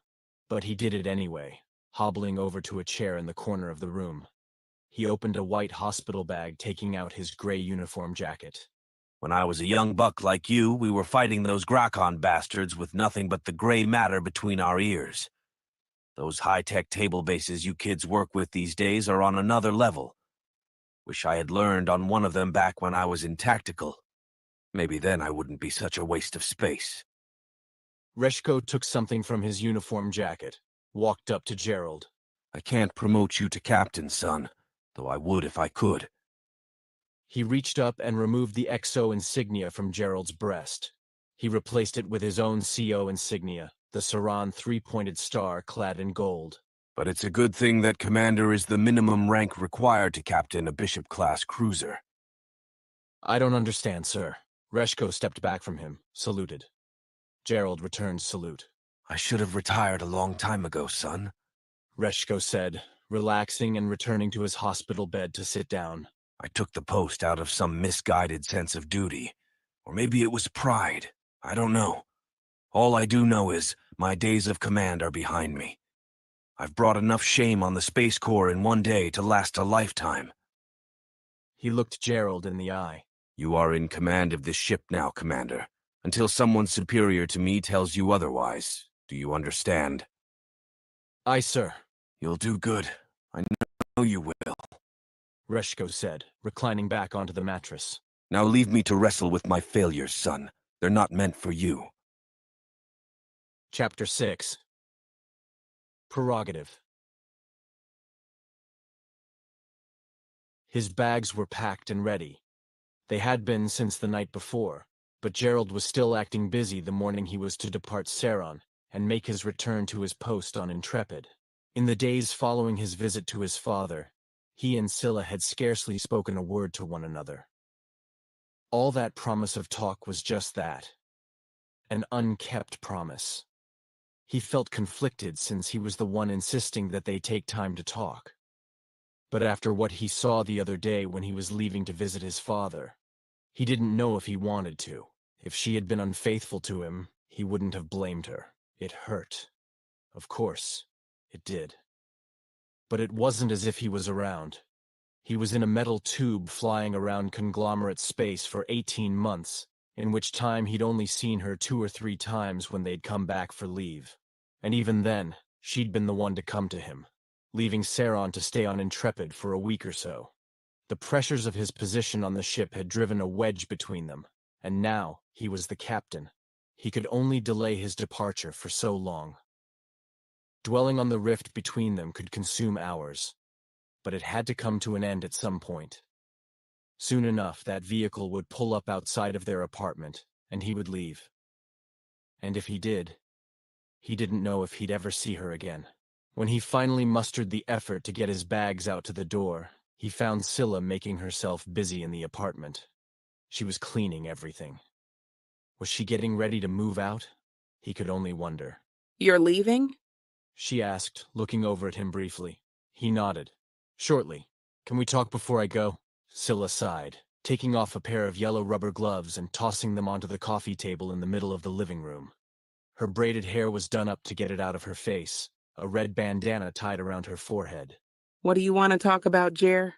But he did it anyway, hobbling over to a chair in the corner of the room. He opened a white hospital bag, taking out his gray uniform jacket. When I was a young buck like you, we were fighting those Grakon bastards with nothing but the gray matter between our ears. Those high-tech table bases you kids work with these days are on another level. Wish I had learned on one of them back when I was in tactical. Maybe then I wouldn't be such a waste of space. Reshko took something from his uniform jacket, walked up to Gerald. I can't promote you to captain, son, though I would if I could. He reached up and removed the XO insignia from Gerald's breast. He replaced it with his own CO insignia, the Saran three-pointed star clad in gold. But it's a good thing that commander is the minimum rank required to captain a bishop-class cruiser. I don't understand, sir. Reshko stepped back from him, saluted. Gerald returned salute. I should have retired a long time ago, son, Reshko said, relaxing and returning to his hospital bed to sit down. I took the post out of some misguided sense of duty. Or maybe it was pride. I don't know. All I do know is my days of command are behind me. I've brought enough shame on the Space Corps in one day to last a lifetime. He looked Gerald in the eye. You are in command of this ship now, Commander. Until someone superior to me tells you otherwise. Do you understand? Aye, sir. You'll do good. I know you will. Reshko said, reclining back onto the mattress. Now leave me to wrestle with my failures, son. They're not meant for you. Chapter 6. Prerogative. His bags were packed and ready. They had been since the night before, but Gerald was still acting busy the morning he was to depart Saron and make his return to his post on Intrepid. In the days following his visit to his father, he and Scylla had scarcely spoken a word to one another. All that promise of talk was just that, an unkept promise. He felt conflicted since he was the one insisting that they take time to talk. But after what he saw the other day when he was leaving to visit his father, he didn't know if he wanted to. If she had been unfaithful to him, he wouldn't have blamed her. It hurt. Of course, it did. But it wasn't as if he was around. He was in a metal tube flying around conglomerate space for 18 months, in which time he'd only seen her 2 or 3 times when they'd come back for leave. And even then, she'd been the one to come to him, leaving Saron to stay on Intrepid for a week or so. The pressures of his position on the ship had driven a wedge between them, and now he was the captain. He could only delay his departure for so long. Dwelling on the rift between them could consume hours, but it had to come to an end at some point. Soon enough, that vehicle would pull up outside of their apartment, and he would leave. And if he did, he didn't know if he'd ever see her again. When he finally mustered the effort to get his bags out to the door, he found Scylla making herself busy in the apartment. She was cleaning everything. Was she getting ready to move out? He could only wonder. You're leaving? She asked, looking over at him briefly. He nodded. Shortly. Can we talk before I go? Scylla sighed, taking off a pair of yellow rubber gloves and tossing them onto the coffee table in the middle of the living room. Her braided hair was done up to get it out of her face, a red bandana tied around her forehead. What do you want to talk about, Jer?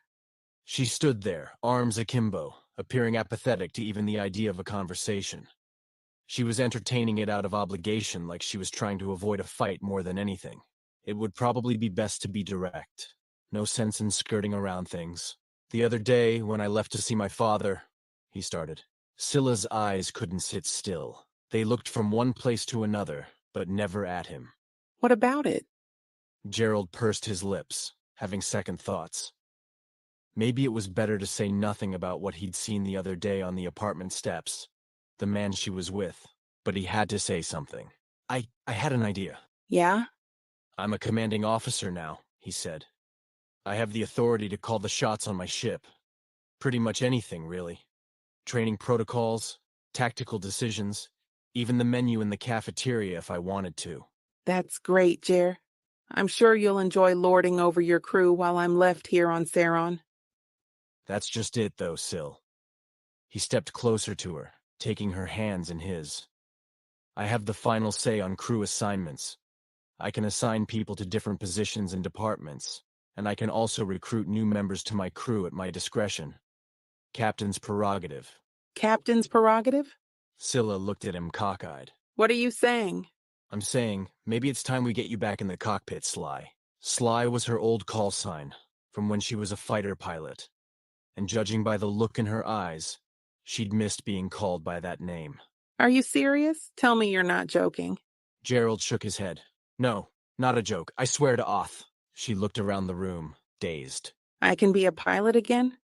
She stood there, arms akimbo, appearing apathetic to even the idea of a conversation. She was entertaining it out of obligation, like she was trying to avoid a fight more than anything. It would probably be best to be direct. No sense in skirting around things. The other day, when I left to see my father, he started. Scylla's eyes couldn't sit still. They looked from one place to another, but never at him. What about it? Gerald pursed his lips, having second thoughts. Maybe it was better to say nothing about what he'd seen the other day on the apartment steps, the man she was with, but he had to say something. I had an idea. Yeah? I'm a commanding officer now, he said. I have the authority to call the shots on my ship. Pretty much anything, really. Training protocols, tactical decisions, even the menu in the cafeteria if I wanted to. That's great, Jer. I'm sure you'll enjoy lording over your crew while I'm left here on Saron. That's just it, though, Syl. He stepped closer to her, taking her hands in his. I have the final say on crew assignments. I can assign people to different positions and departments, and I can also recruit new members to my crew at my discretion. Captain's prerogative. Captain's prerogative? Scylla looked at him cockeyed. What are you saying? I'm saying, maybe it's time we get you back in the cockpit, Sly. Sly was her old call sign, from when she was a fighter pilot. And judging by the look in her eyes, she'd missed being called by that name. Are you serious? Tell me you're not joking. Gerald shook his head. No, not a joke. I swear to Oth. She looked around the room, dazed. I can be a pilot again?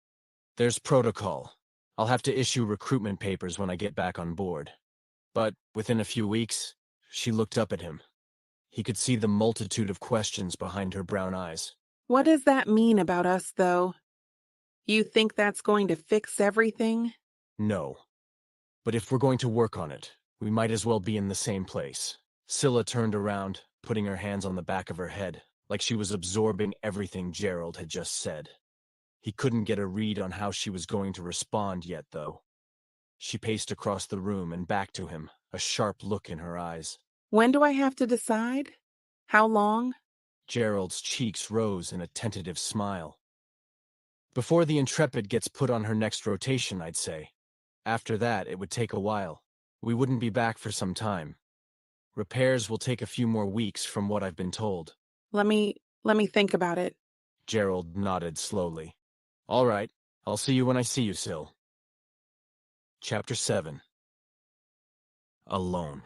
There's protocol. I'll have to issue recruitment papers when I get back on board. But within a few weeks, she looked up at him. He could see the multitude of questions behind her brown eyes. What does that mean about us, though? You think that's going to fix everything? No. But if we're going to work on it, we might as well be in the same place. Scylla turned around, putting her hands on the back of her head, like she was absorbing everything Gerald had just said. He couldn't get a read on how she was going to respond yet, though. She paced across the room and back to him, a sharp look in her eyes. When do I have to decide? How long? Gerald's cheeks rose in a tentative smile. Before the Intrepid gets put on her next rotation, I'd say. After that, it would take a while. We wouldn't be back for some time. Repairs will take a few more weeks from what I've been told. Let me think about it. Gerald nodded slowly. All right, I'll see you when I see you, Syl. Chapter 7. Alone.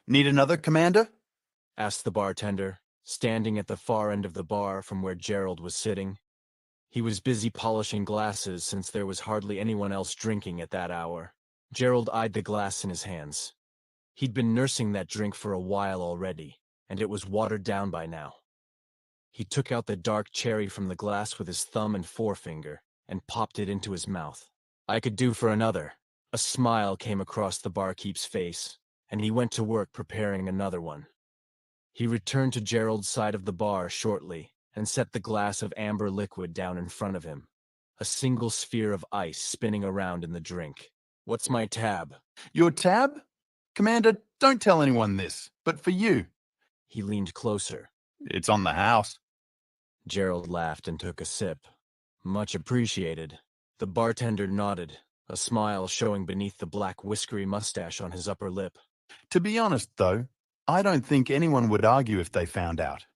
Need another, Commander? Asked the bartender, standing at the far end of the bar from where Gerald was sitting. He was busy polishing glasses since there was hardly anyone else drinking at that hour. Gerald eyed the glass in his hands. He'd been nursing that drink for a while already, and it was watered down by now. He took out the dark cherry from the glass with his thumb and forefinger and popped it into his mouth. I could do for another. A smile came across the barkeep's face, and he went to work preparing another one. He returned to Gerald's side of the bar shortly and set the glass of amber liquid down in front of him, a single sphere of ice spinning around in the drink. What's my tab? Your tab? Commander, don't tell anyone this, but for you. He leaned closer. It's on the house. Gerald laughed and took a sip. Much appreciated. The bartender nodded, a smile showing beneath the black whiskery mustache on his upper lip. To be honest, though, I don't think anyone would argue if they found out.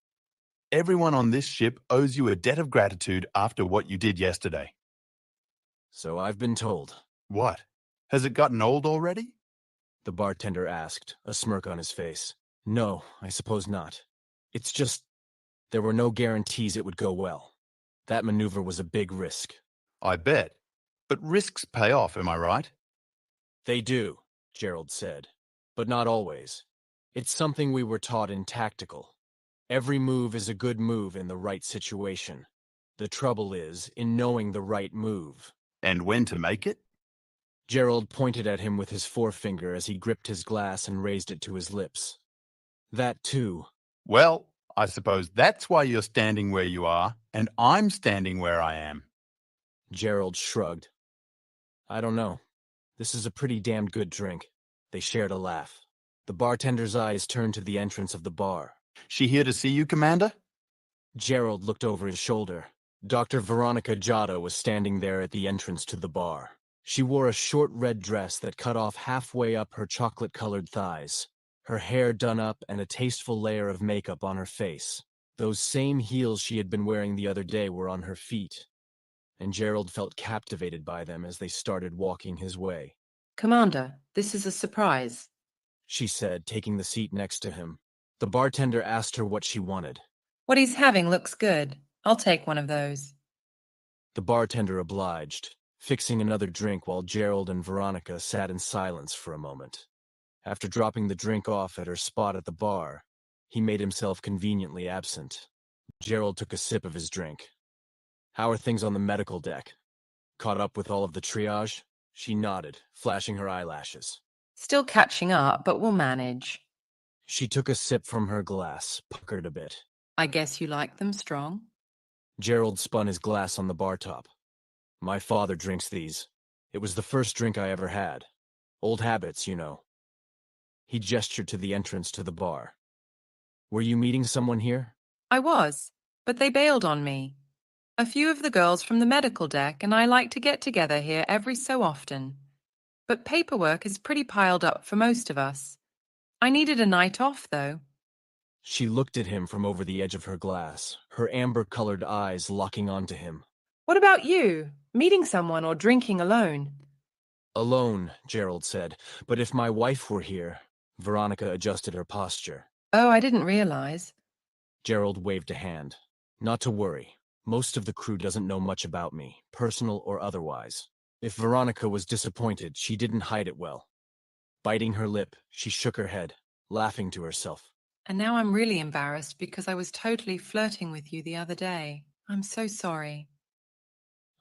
Everyone on this ship owes you a debt of gratitude after what you did yesterday. So I've been told. What? Has it gotten old already? The bartender asked, a smirk on his face. No, I suppose not. It's just, there were no guarantees it would go well. That maneuver was a big risk. I bet. But risks pay off, am I right? They do, Gerald said. But not always. It's something we were taught in tactical. Every move is a good move in the right situation. The trouble is in knowing the right move. And when to make it? Gerald pointed at him with his forefinger as he gripped his glass and raised it to his lips. That too. Well, I suppose that's why you're standing where you are, and I'm standing where I am. Gerald shrugged. I don't know. This is a pretty damned good drink. They shared a laugh. The bartender's eyes turned to the entrance of the bar. She here to see you, Commander? Gerald looked over his shoulder. Dr. Veronica Giotto was standing there at the entrance to the bar. She wore a short red dress that cut off halfway up her chocolate-colored thighs, her hair done up and a tasteful layer of makeup on her face. Those same heels she had been wearing the other day were on her feet, and Gerald felt captivated by them as they started walking his way. Commander, this is a surprise. She said, taking the seat next to him. The bartender asked her what she wanted. What he's having looks good. I'll take one of those. The bartender obliged, fixing another drink while Gerald and Veronica sat in silence for a moment. After dropping the drink off at her spot at the bar, he made himself conveniently absent. Gerald took a sip of his drink. How are things on the medical deck? Caught up with all of the triage? She nodded, flashing her eyelashes. Still catching up, but we'll manage. She took a sip from her glass, puckered a bit. I guess you like them strong? Gerald spun his glass on the bar top. My father drinks these. It was the first drink I ever had. Old habits, you know. He gestured to the entrance to the bar. Were you meeting someone here? I was, but they bailed on me. A few of the girls from the medical deck and I like to get together here every so often. But paperwork is pretty piled up for most of us. I needed a night off, though. She looked at him from over the edge of her glass, her amber-colored eyes locking onto him. What about you? Meeting someone or drinking alone? Alone, Gerald said. But if my wife were here... Veronica adjusted her posture. Oh, I didn't realize. Gerald waved a hand. Not to worry. Most of the crew doesn't know much about me, personal or otherwise. If Veronica was disappointed, she didn't hide it well. Biting her lip, she shook her head, laughing to herself. And now I'm really embarrassed because I was totally flirting with you the other day. I'm so sorry.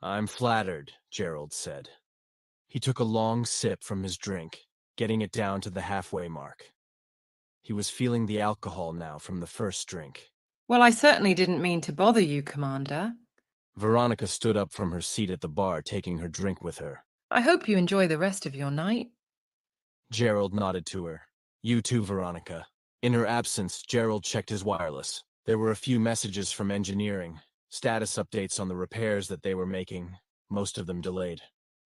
I'm flattered, Gerald said. He took a long sip from his drink, getting it down to the halfway mark. He was feeling the alcohol now from the first drink. Well, I certainly didn't mean to bother you, Commander. Veronica stood up from her seat at the bar, taking her drink with her. I hope you enjoy the rest of your night. Gerald nodded to her. You too, Veronica. In her absence, Gerald checked his wireless. There were a few messages from engineering, status updates on the repairs that they were making, most of them delayed.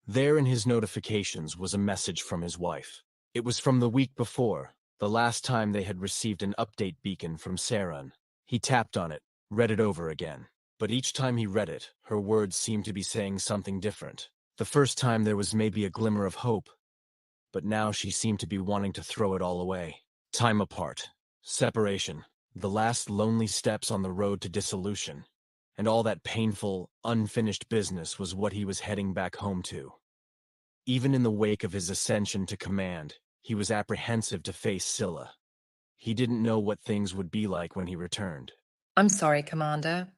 There in his notifications was a message from his wife. It was from the week before, the last time they had received an update beacon from Saran. He tapped on it, read it over again. But each time he read it, her words seemed to be saying something different. The first time there was maybe a glimmer of hope, but now she seemed to be wanting to throw it all away. Time apart, separation, the last lonely steps on the road to dissolution, and all that painful, unfinished business was what he was heading back home to. Even in the wake of his ascension to command, he was apprehensive to face Scylla. He didn't know what things would be like when he returned. I'm sorry, Commander.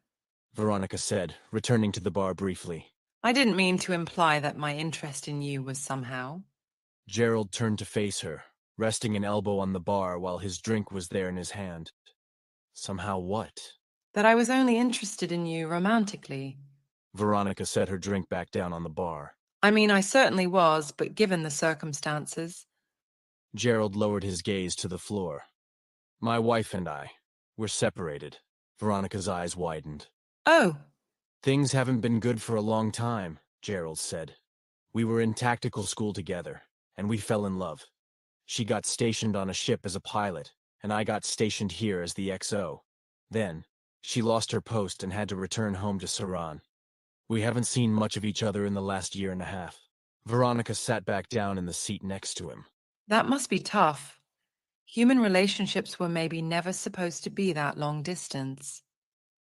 Veronica said, returning to the bar briefly. I didn't mean to imply that my interest in you was somehow. Gerald turned to face her, resting an elbow on the bar while his drink was there in his hand. Somehow what? That I was only interested in you romantically. Veronica set her drink back down on the bar. I mean, I certainly was, but given the circumstances. Gerald lowered his gaze to the floor. My wife and I, we're separated. Veronica's eyes widened. Oh. Things haven't been good for a long time, Gerald said. We were in tactical school together, and we fell in love. She got stationed on a ship as a pilot, and I got stationed here as the XO. Then, she lost her post and had to return home to Saran. We haven't seen much of each other in the last year and a half. Veronica sat back down in the seat next to him. That must be tough. Human relationships were maybe never supposed to be that long distance.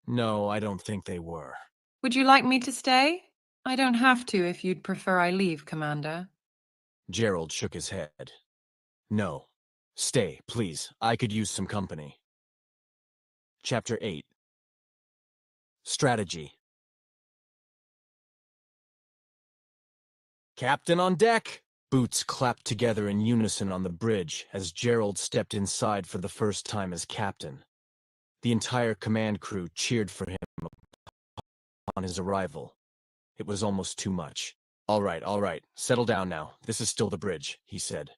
No, I don't think they were. Would you like me to stay? I don't have to if you'd prefer I leave, Commander. Gerald shook his head. No. Stay, please. I could use some company. Chapter 8. Strategy. Captain on deck! Boots clapped together in unison on the bridge as Gerald stepped inside for the first time as captain. The entire command crew cheered for him upon his arrival. It was almost too much. All right, settle down now. This is still the bridge, he said,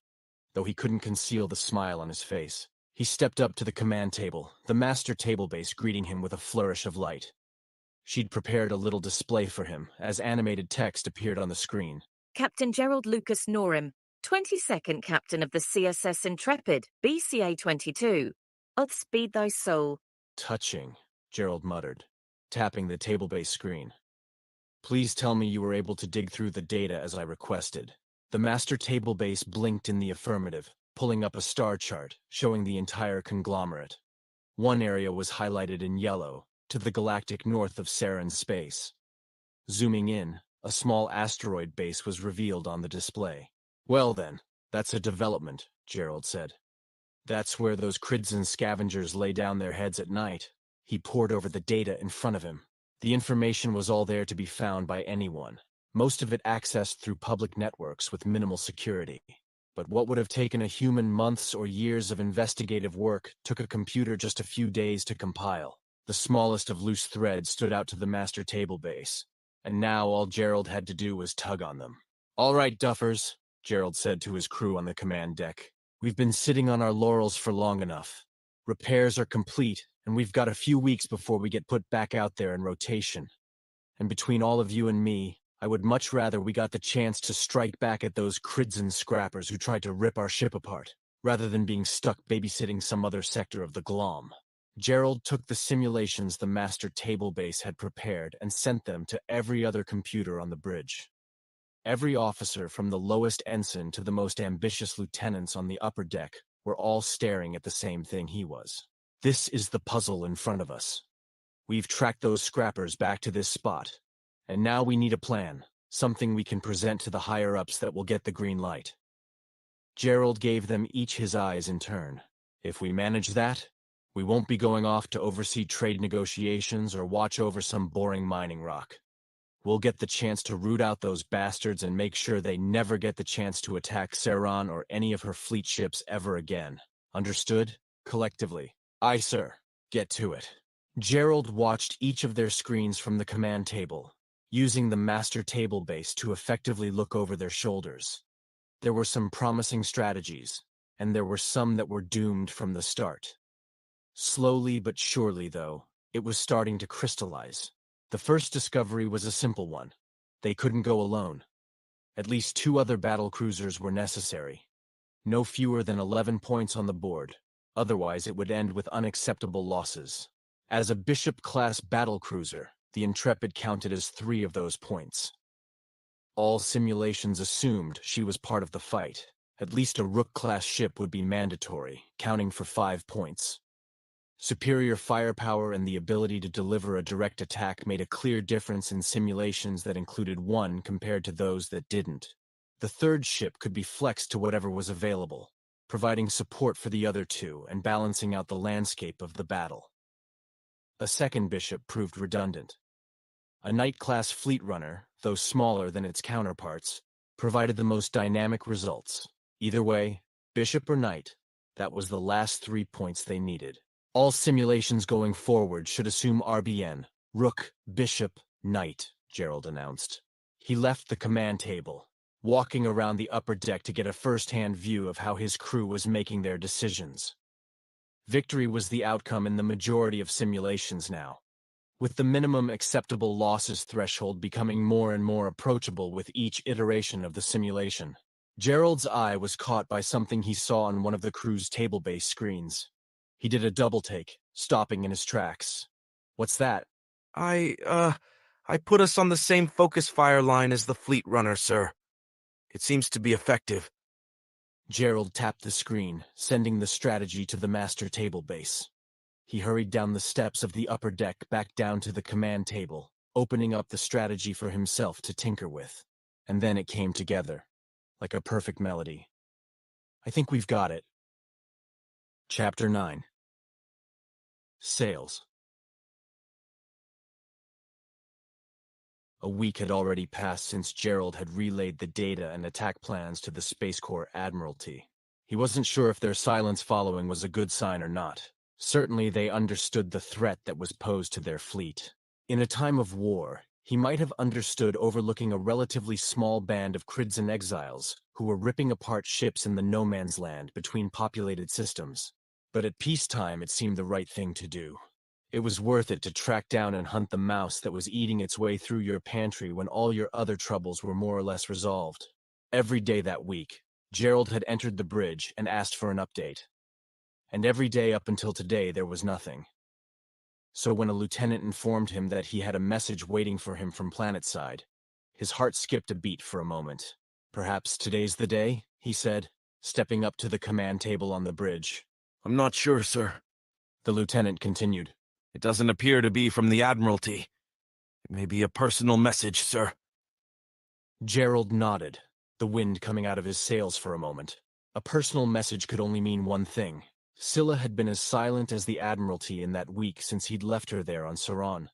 though he couldn't conceal the smile on his face. He stepped up to the command table, the master table base greeting him with a flourish of light. She'd prepared a little display for him as animated text appeared on the screen. Captain Gerald Lucas Norim, 22nd Captain of the CSS Intrepid, BCA 22. Odd speed thy soul. Touching, Gerald muttered, tapping the table base screen. Please tell me you were able to dig through the data as I requested. The master table base blinked in the affirmative, pulling up a star chart showing the entire conglomerate. One area was highlighted in yellow, to the galactic north of Saren's space. Zooming in, a small asteroid base was revealed on the display. Well then, that's a development, Gerald said. That's where those Cridson scavengers lay down their heads at night. He pored over the data in front of him. The information was all there to be found by anyone, most of it accessed through public networks with minimal security. But what would have taken a human months or years of investigative work took a computer just a few days to compile. The smallest of loose threads stood out to the master table base, and now all Gerald had to do was tug on them. All right, duffers, Gerald said to his crew on the command deck. We've been sitting on our laurels for long enough. Repairs are complete, and we've got a few weeks before we get put back out there in rotation. And between all of you and me, I would much rather we got the chance to strike back at those Cridson scrappers who tried to rip our ship apart, rather than being stuck babysitting some other sector of the Glom. Gerald took the simulations the master table base had prepared and sent them to every other computer on the bridge. Every officer from the lowest ensign to the most ambitious lieutenants on the upper deck were all staring at the same thing he was. This is the puzzle in front of us. We've tracked those scrappers back to this spot, and now we need a plan, something we can present to the higher-ups that will get the green light. Gerald gave them each his eyes in turn. If we manage that, we won't be going off to oversee trade negotiations or watch over some boring mining rock. We'll get the chance to root out those bastards and make sure they never get the chance to attack Saran or any of her fleet ships ever again. Understood? Collectively. Aye, sir. Get to it. Gerald watched each of their screens from the command table, using the master table base to effectively look over their shoulders. There were some promising strategies, and there were some that were doomed from the start. Slowly but surely, though, it was starting to crystallize. The first discovery was a simple one. They couldn't go alone. At least 2 other battle cruisers were necessary. No fewer than 11 points on the board, otherwise it would end with unacceptable losses. As a Bishop-class battlecruiser, the Intrepid counted as 3 of those points. All simulations assumed she was part of the fight. At least a Rook-class ship would be mandatory, counting for 5 points. Superior firepower and the ability to deliver a direct attack made a clear difference in simulations that included 1 compared to those that didn't. The third ship could be flexed to whatever was available, providing support for the other 2 and balancing out the landscape of the battle. A second Bishop proved redundant. A Knight-class fleet runner, though smaller than its counterparts, provided the most dynamic results. Either way, Bishop or Knight, that was the last 3 points they needed. All simulations going forward should assume RBN, Rook, Bishop, Knight, Gerald announced. He left the command table, walking around the upper deck to get a first-hand view of how his crew was making their decisions. Victory was the outcome in the majority of simulations now, with the minimum acceptable losses threshold becoming more and more approachable with each iteration of the simulation. Gerald's eye was caught by something he saw on one of the crew's table-based screens. He did a double-take, stopping in his tracks. "What's that?" I put us on the same focus fire line as the fleet runner, sir. It seems to be effective." Gerald tapped the screen, sending the strategy to the master table base. He hurried down the steps of the upper deck back down to the command table, opening up the strategy for himself to tinker with. And then it came together, like a perfect melody. "I think we've got it." Chapter 9. Sales. A week had already passed since Gerald had relayed the data and attack plans to the Space Corps Admiralty. He wasn't sure if their silence following was a good sign or not. Certainly they understood the threat that was posed to their fleet. In a time of war, he might have understood overlooking a relatively small band of Cridson exiles who were ripping apart ships in the no-man's land between populated systems. But at peacetime it seemed the right thing to do. It was worth it to track down and hunt the mouse that was eating its way through your pantry when all your other troubles were more or less resolved. Every day that week, Gerald had entered the bridge and asked for an update. And every day up until today there was nothing. So when a lieutenant informed him that he had a message waiting for him from planetside, his heart skipped a beat for a moment. "Perhaps today's the day," he said, stepping up to the command table on the bridge. "I'm not sure, sir," the lieutenant continued. "It doesn't appear to be from the Admiralty. It may be a personal message, sir." Gerald nodded, the wind coming out of his sails for a moment. A personal message could only mean one thing. Scylla had been as silent as the Admiralty in that week since he'd left her there on Saran.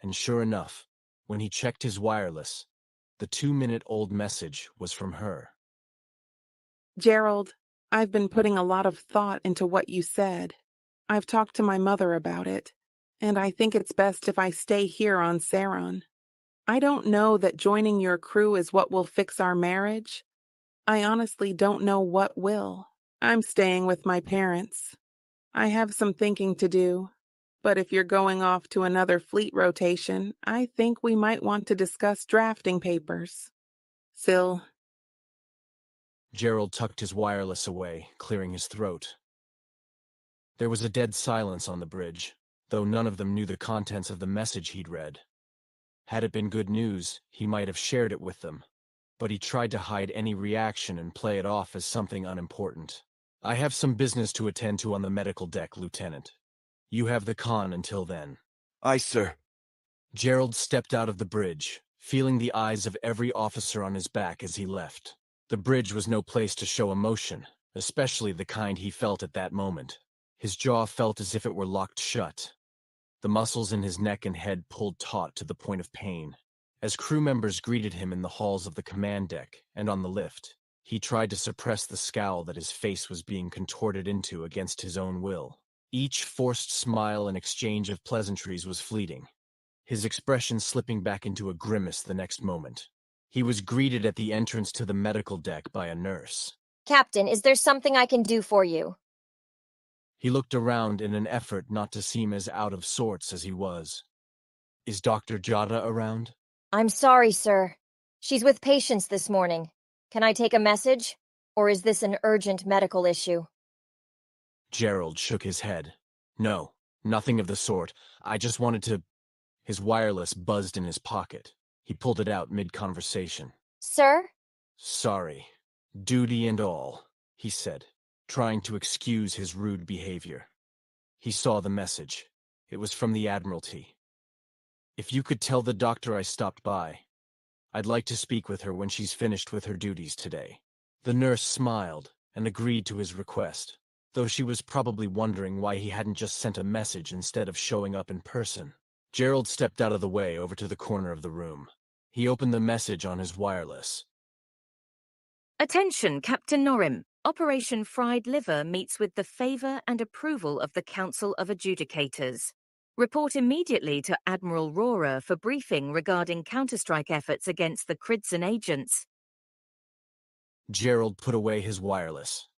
And sure enough, when he checked his wireless, the 2-minute-old message was from her. Gerald, I've been putting a lot of thought into what you said. I've talked to my mother about it, and I think it's best if I stay here on Saron. I don't know that joining your crew is what will fix our marriage. I honestly don't know what will. I'm staying with my parents. I have some thinking to do, but if you're going off to another fleet rotation, I think we might want to discuss drafting papers. Syl. Gerald tucked his wireless away, clearing his throat. There was a dead silence on the bridge, though none of them knew the contents of the message he'd read. Had it been good news, he might have shared it with them, but he tried to hide any reaction and play it off as something unimportant. "I have some business to attend to on the medical deck, Lieutenant. You have the con until then." "Aye, sir." Gerald stepped out of the bridge, feeling the eyes of every officer on his back as he left. The bridge was no place to show emotion, especially the kind he felt at that moment. His jaw felt as if it were locked shut. The muscles in his neck and head pulled taut to the point of pain. As crew members greeted him in the halls of the command deck and on the lift, he tried to suppress the scowl that his face was being contorted into against his own will. Each forced smile and exchange of pleasantries was fleeting, his expression slipping back into a grimace the next moment. He was greeted at the entrance to the medical deck by a nurse. Captain, is there something I can do for you? He looked around in an effort not to seem as out of sorts as he was. Is Dr. Jada around? I'm sorry, sir. She's with patients this morning. Can I take a message? Or is this an urgent medical issue? Gerald shook his head. No, nothing of the sort. I just wanted to... His wireless buzzed in his pocket. He pulled it out mid-conversation. Sir? Sorry. Duty and all, he said, trying to excuse his rude behavior. He saw the message. It was from the Admiralty. If you could tell the doctor I stopped by, I'd like to speak with her when she's finished with her duties today. The nurse smiled and agreed to his request, though she was probably wondering why he hadn't just sent a message instead of showing up in person. Gerald stepped out of the way over to the corner of the room. He opened the message on his wireless. Attention, Captain Norim. Operation Fried Liver meets with the favour and approval of the Council of Adjudicators. Report immediately to Admiral Rohrer for briefing regarding counterstrike efforts against the Cridson agents. Gerald put away his wireless.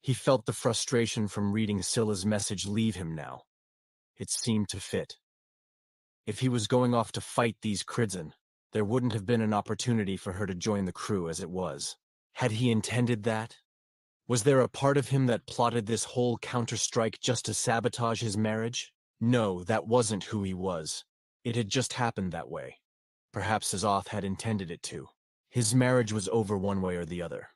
He felt the frustration from reading Scylla's message leave him now. It seemed to fit. If he was going off to fight these Cridson, there wouldn't have been an opportunity for her to join the crew as it was. Had he intended that? Was there a part of him that plotted this whole counterstrike just to sabotage his marriage? No, that wasn't who he was. It had just happened that way. Perhaps Azoth had intended it to. His marriage was over one way or the other,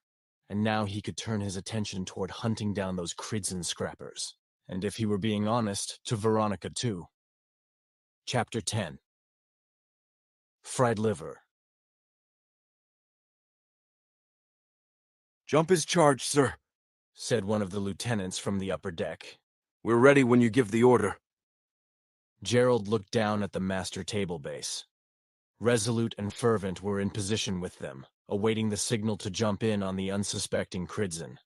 and now he could turn his attention toward hunting down those Cridson scrappers. And if he were being honest, to Veronica too. Chapter 10. Fried Liver. Jump is charged, sir, said one of the lieutenants from the upper deck. We're ready when you give the order. Gerald looked down at the master table base. Resolute and Fervent were in position with them, awaiting the signal to jump in on the unsuspecting Cridson.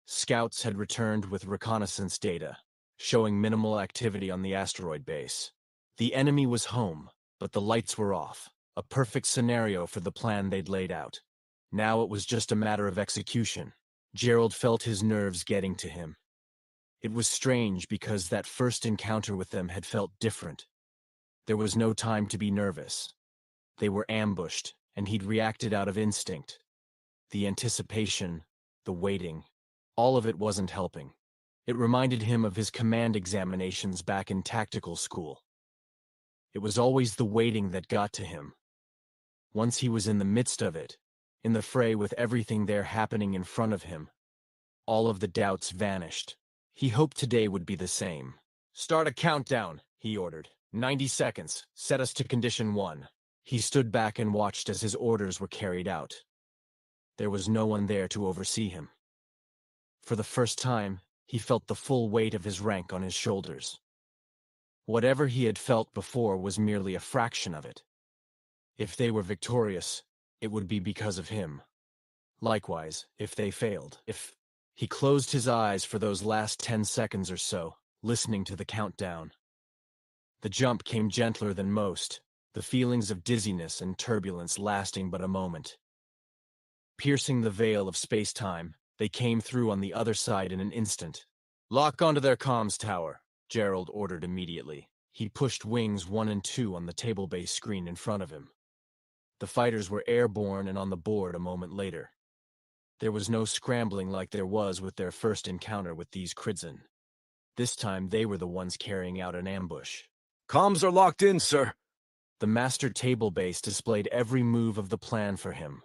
Scouts had returned with reconnaissance data, showing minimal activity on the asteroid base. The enemy was home, but the lights were off, a perfect scenario for the plan they'd laid out. Now it was just a matter of execution. Gerald felt his nerves getting to him. It was strange because that first encounter with them had felt different. There was no time to be nervous. They were ambushed, and he'd reacted out of instinct. The anticipation, the waiting, all of it wasn't helping. It reminded him of his command examinations back in tactical school. It was always the waiting that got to him. Once he was in the midst of it, in the fray with everything there happening in front of him, all of the doubts vanished. He hoped today would be the same. "Start a countdown," he ordered. 90 seconds. Set us to Condition 1. He stood back and watched as his orders were carried out. There was no one there to oversee him. For the first time, he felt the full weight of his rank on his shoulders. Whatever he had felt before was merely a fraction of it. If they were victorious, it would be because of him. Likewise, if they failed, He closed his eyes for those last 10 seconds or so, listening to the countdown. The jump came gentler than most, the feelings of dizziness and turbulence lasting but a moment. Piercing the veil of space-time, they came through on the other side in an instant. "Lock onto their comms tower," Gerald ordered immediately. He pushed wings 1 and 2 on the table-based screen in front of him. The fighters were airborne and on the board a moment later. There was no scrambling like there was with their first encounter with these Cridson. This time they were the ones carrying out an ambush. Comms are locked in, sir. The master table base displayed every move of the plan for him.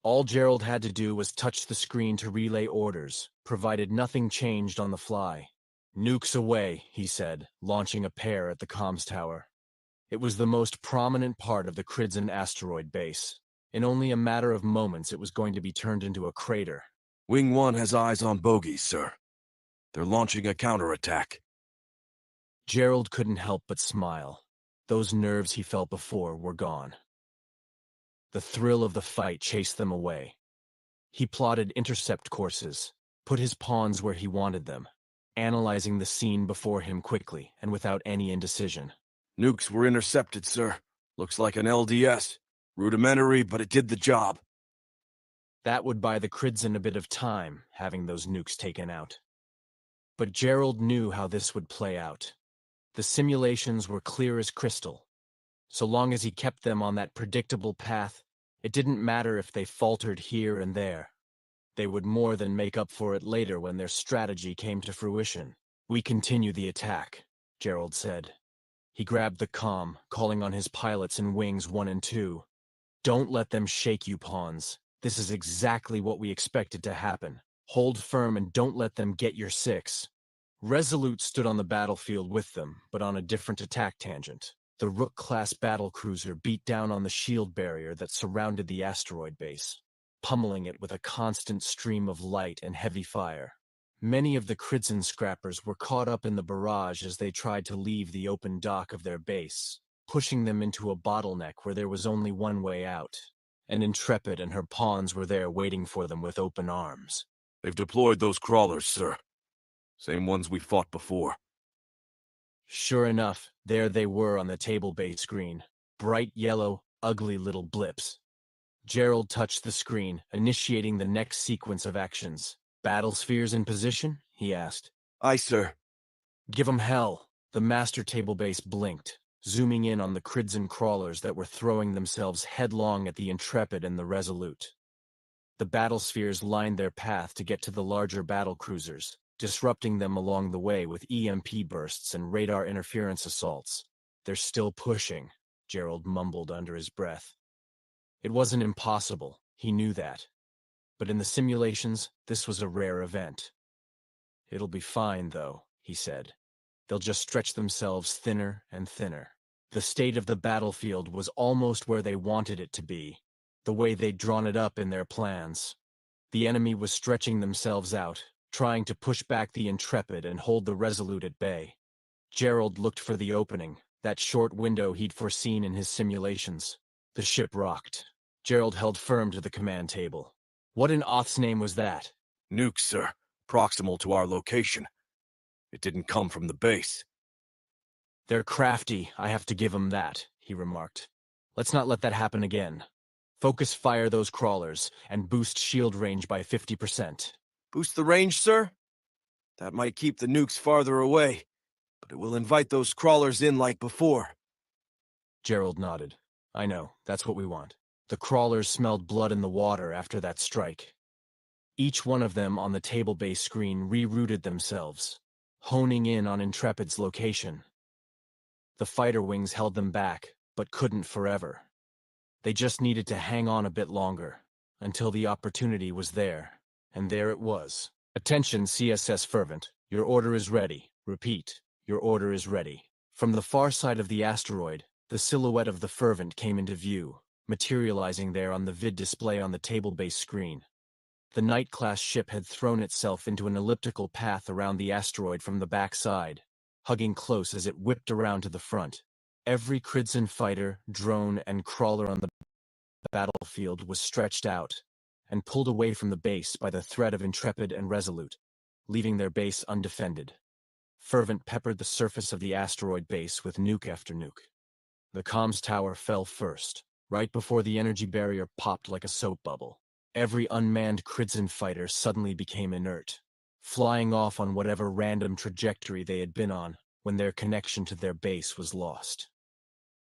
All Gerald had to do was touch the screen to relay orders, provided nothing changed on the fly. "Nukes away," he said, launching a pair at the comms tower. It was the most prominent part of the Cridson asteroid base. In only a matter of moments, it was going to be turned into a crater. Wing 1 has eyes on bogies, sir. They're launching a counterattack. Gerald couldn't help but smile. Those nerves he felt before were gone. The thrill of the fight chased them away. He plotted intercept courses, put his pawns where he wanted them. analyzing the scene before him quickly and without any indecision. Nukes were intercepted, sir. Looks like an LDS. Rudimentary, but it did the job. That would buy the Cridson a bit of time, having those nukes taken out. But Gerald knew how this would play out. The simulations were clear as crystal. So long as he kept them on that predictable path, it didn't matter if they faltered here and there. They would more than make up for it later when their strategy came to fruition. "We continue the attack," Gerald said. He grabbed the comm, calling on his pilots in Wings 1 and 2. "Don't let them shake you, pawns. This is exactly what we expected to happen. Hold firm and don't let them get your six." Resolute stood on the battlefield with them, but on a different attack tangent. The Rook-class battlecruiser beat down on the shield barrier that surrounded the asteroid base, pummeling it with a constant stream of light and heavy fire. Many of the Cridson scrappers were caught up in the barrage as they tried to leave the open dock of their base, pushing them into a bottleneck where there was only one way out. And Intrepid and her pawns were there waiting for them with open arms. They've deployed those crawlers, sir. Same ones we fought before. Sure enough, there they were on the table bay screen. Bright yellow, ugly little blips. Gerald touched the screen, initiating the next sequence of actions. "Battle spheres in position?" he asked. Aye, sir. "Give 'em hell." The master table base blinked, zooming in on the Cridson crawlers that were throwing themselves headlong at the Intrepid and the Resolute. The battle spheres lined their path to get to the larger battle cruisers, disrupting them along the way with EMP bursts and radar interference assaults. "They're still pushing," Gerald mumbled under his breath. It wasn't impossible, he knew that. But in the simulations, this was a rare event. "It'll be fine, though," he said. "They'll just stretch themselves thinner and thinner." The state of the battlefield was almost where they wanted it to be, the way they'd drawn it up in their plans. The enemy was stretching themselves out, trying to push back the Intrepid and hold the Resolute at bay. Gerald looked for the opening, that short window he'd foreseen in his simulations. The ship rocked. Gerald held firm to the command table. "What in Oth's name was that?" Nukes, sir. Proximal to our location. It didn't come from the base. "They're crafty, I have to give 'em that," he remarked. "Let's not let that happen again. Focus fire those crawlers, and boost shield range by 50%. Boost the range, sir? That might keep the nukes farther away, but it will invite those crawlers in like before." Gerald nodded. "I know, that's what we want." The crawlers smelled blood in the water after that strike. Each one of them on the table base screen rerouted themselves, honing in on Intrepid's location. The fighter wings held them back, but couldn't forever. They just needed to hang on a bit longer, until the opportunity was there. And there it was. "Attention, CSS Fervent. Your order is ready. Repeat, your order is ready." From the far side of the asteroid, the silhouette of the Fervent came into view, materializing there on the vid display on the table base screen. The Knight-class ship had thrown itself into an elliptical path around the asteroid from the back side, hugging close as it whipped around to the front. Every Cridson fighter, drone, and crawler on the battlefield was stretched out and pulled away from the base by the threat of Intrepid and Resolute, leaving their base undefended. Fervent peppered the surface of the asteroid base with nuke after nuke. The comms tower fell first, right before the energy barrier popped like a soap bubble. Every unmanned Cridson fighter suddenly became inert, flying off on whatever random trajectory they had been on when their connection to their base was lost.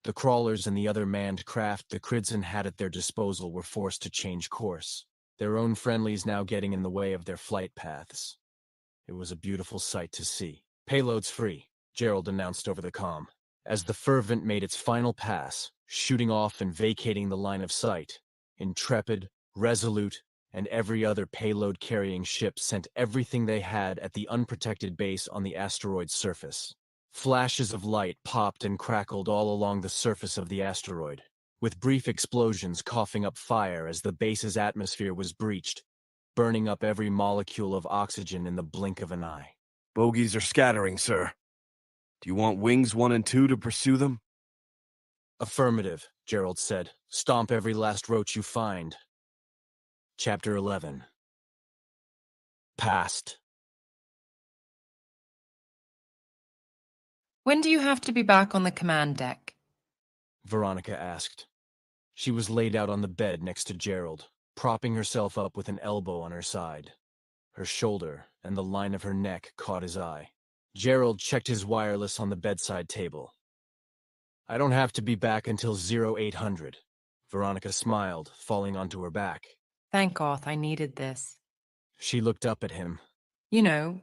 The crawlers and the other manned craft the Cridson had at their disposal were forced to change course, their own friendlies now getting in the way of their flight paths. It was a beautiful sight to see. "Payload's free," Gerald announced over the comm. As the Fervent made its final pass, shooting off and vacating the line of sight, Intrepid, Resolute, and every other payload-carrying ship sent everything they had at the unprotected base on the asteroid's surface. Flashes of light popped and crackled all along the surface of the asteroid, with brief explosions coughing up fire as the base's atmosphere was breached, burning up every molecule of oxygen in the blink of an eye. Bogies are scattering, sir. Do you want Wings 1 and 2 to pursue them? "Affirmative," Gerald said. "Stomp every last roach you find." Chapter 11. Past. When do you have to be back on the command deck? Veronica asked. She was laid out on the bed next to Gerald, propping herself up with an elbow on her side. Her shoulder and the line of her neck caught his eye. Gerald checked his wireless on the bedside table. I don't have to be back until 0800. Veronica smiled, falling onto her back. Thank God I needed this. She looked up at him. You know,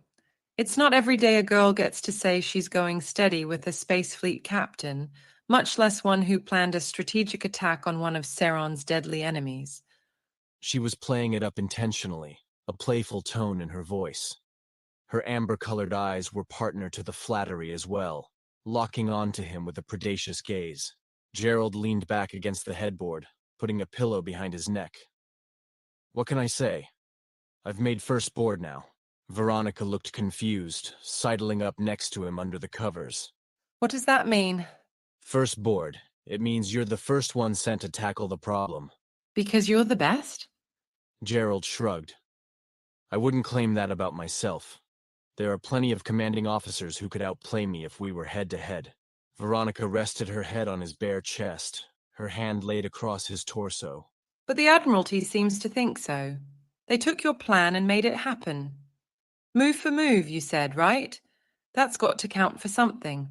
it's not every day a girl gets to say she's going steady with a space fleet captain, much less one who planned a strategic attack on one of Ceron's deadly enemies. She was playing it up intentionally, a playful tone in her voice. Her amber-colored eyes were partner to the flattery as well, locking onto him with a predacious gaze. Gerald leaned back against the headboard, putting a pillow behind his neck. What can I say? I've made first board now. Veronica looked confused, sidling up next to him under the covers. What does that mean? First board. It means you're the first one sent to tackle the problem. Because you're the best? Gerald shrugged. I wouldn't claim that about myself. There are plenty of commanding officers who could outplay me if we were head-to-head. Veronica rested her head on his bare chest, her hand laid across his torso. But the Admiralty seems to think so. They took your plan and made it happen. Move for move, you said, right? That's got to count for something.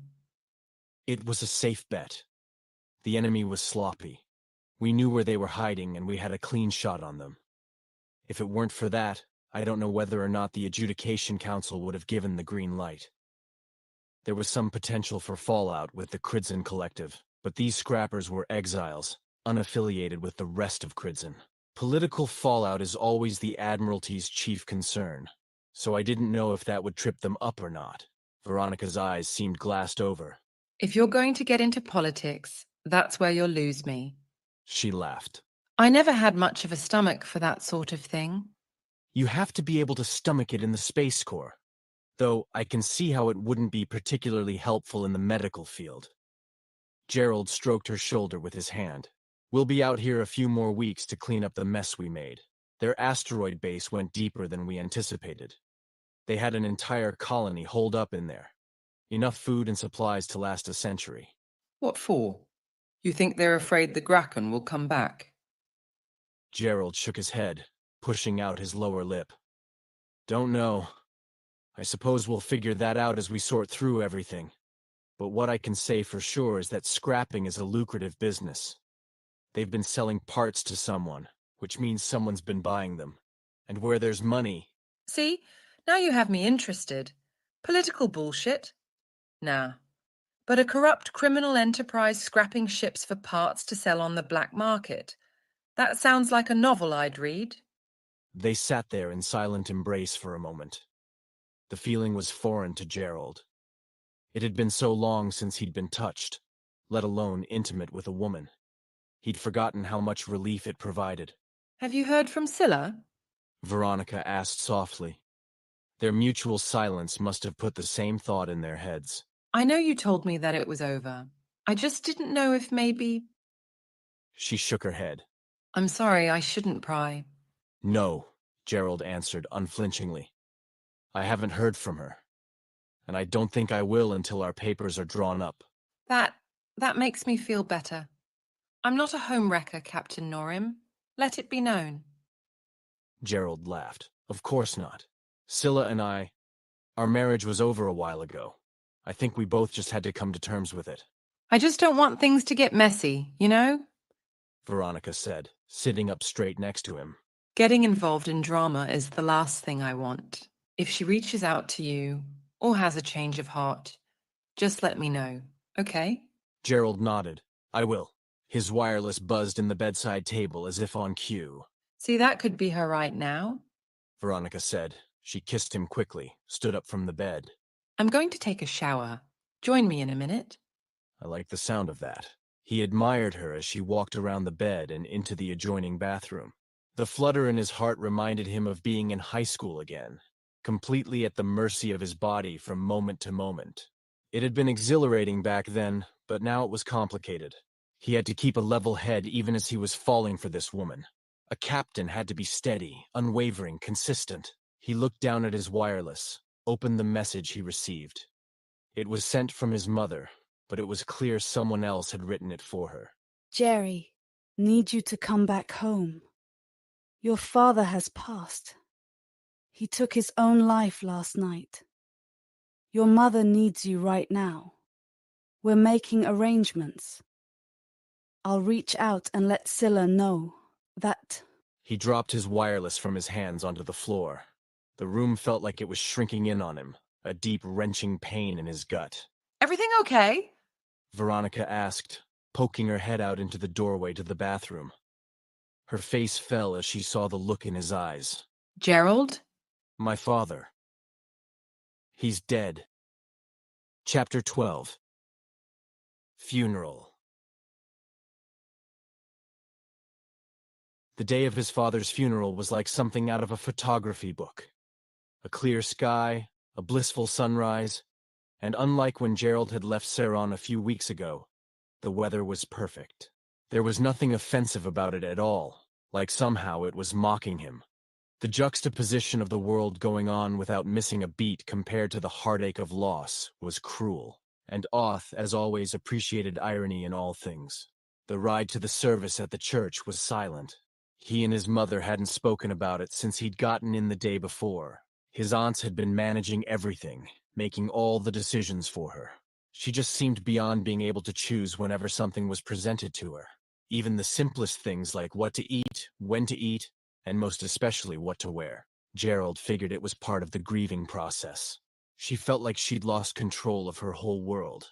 It was a safe bet. The enemy was sloppy. We knew where they were hiding, and we had a clean shot on them. If it weren't for that, I don't know whether or not the Adjudication Council would have given the green light. There was some potential for fallout with the Kridzin Collective, but these scrappers were exiles, unaffiliated with the rest of Kridzin. Political fallout is always the Admiralty's chief concern, so I didn't know if that would trip them up or not. Veronica's eyes seemed glassed over. If you're going to get into politics, that's where you'll lose me. She laughed. I never had much of a stomach for that sort of thing. You have to be able to stomach it in the Space Corps, though I can see how it wouldn't be particularly helpful in the medical field. Gerald stroked her shoulder with his hand. We'll be out here a few more weeks to clean up the mess we made. Their asteroid base went deeper than we anticipated. They had an entire colony holed up in there. Enough food and supplies to last a century. What for? You think they're afraid the Graken will come back? Gerald shook his head, pushing out his lower lip. Don't know. I suppose we'll figure that out as we sort through everything. But what I can say for sure is that scrapping is a lucrative business. They've been selling parts to someone, which means someone's been buying them. And where there's money... See? Now you have me interested. Political bullshit? Nah. But a corrupt criminal enterprise scrapping ships for parts to sell on the black market. That sounds like a novel I'd read. They sat there in silent embrace for a moment. The feeling was foreign to Gerald. It had been so long since he'd been touched, let alone intimate with a woman. He'd forgotten how much relief it provided. Have you heard from Scylla? Veronica asked softly. Their mutual silence must have put the same thought in their heads. I know you told me that it was over. I just didn't know if maybe... She shook her head. I'm sorry, I shouldn't pry. No, Gerald answered unflinchingly. I haven't heard from her. And I don't think I will until our papers are drawn up. That makes me feel better. I'm not a homewrecker, Captain Norim. Let it be known. Gerald laughed. Of course not. Scylla and our marriage was over a while ago. I think we both just had to come to terms with it. I just don't want things to get messy, you know? Veronica said, sitting up straight next to him. Getting involved in drama is the last thing I want. If she reaches out to you, or has a change of heart, just let me know, okay? Gerald nodded. I will. His wireless buzzed in the bedside table as if on cue. See, that could be her right now. Veronica said. She kissed him quickly, stood up from the bed. I'm going to take a shower. Join me in a minute. I liked the sound of that. He admired her as she walked around the bed and into the adjoining bathroom. The flutter in his heart reminded him of being in high school again, completely at the mercy of his body from moment to moment. It had been exhilarating back then, but now it was complicated. He had to keep a level head even as he was falling for this woman. A captain had to be steady, unwavering, consistent. He looked down at his wireless, opened the message he received. It was sent from his mother, but it was clear someone else had written it for her. Jerry, need you to come back home. Your father has passed. He took his own life last night. Your mother needs you right now. We're making arrangements. I'll reach out and let Scylla know that... He dropped his wireless from his hands onto the floor. The room felt like it was shrinking in on him, a deep, wrenching pain in his gut. Everything okay? Veronica asked, poking her head out into the doorway to the bathroom. Her face fell as she saw the look in his eyes. Gerald? My father. He's dead. Chapter 12. Funeral. The day of his father's funeral was like something out of a photography book. A clear sky, a blissful sunrise, and unlike when Gerald had left Saron a few weeks ago, the weather was perfect. There was nothing offensive about it at all, like somehow it was mocking him. The juxtaposition of the world going on without missing a beat compared to the heartache of loss was cruel, and Oth, as always, appreciated irony in all things. The ride to the service at the church was silent. He and his mother hadn't spoken about it since he'd gotten in the day before. His aunts had been managing everything, making all the decisions for her. She just seemed beyond being able to choose whenever something was presented to her. Even the simplest things like what to eat, when to eat, and most especially what to wear. Gerald figured it was part of the grieving process. She felt like she'd lost control of her whole world.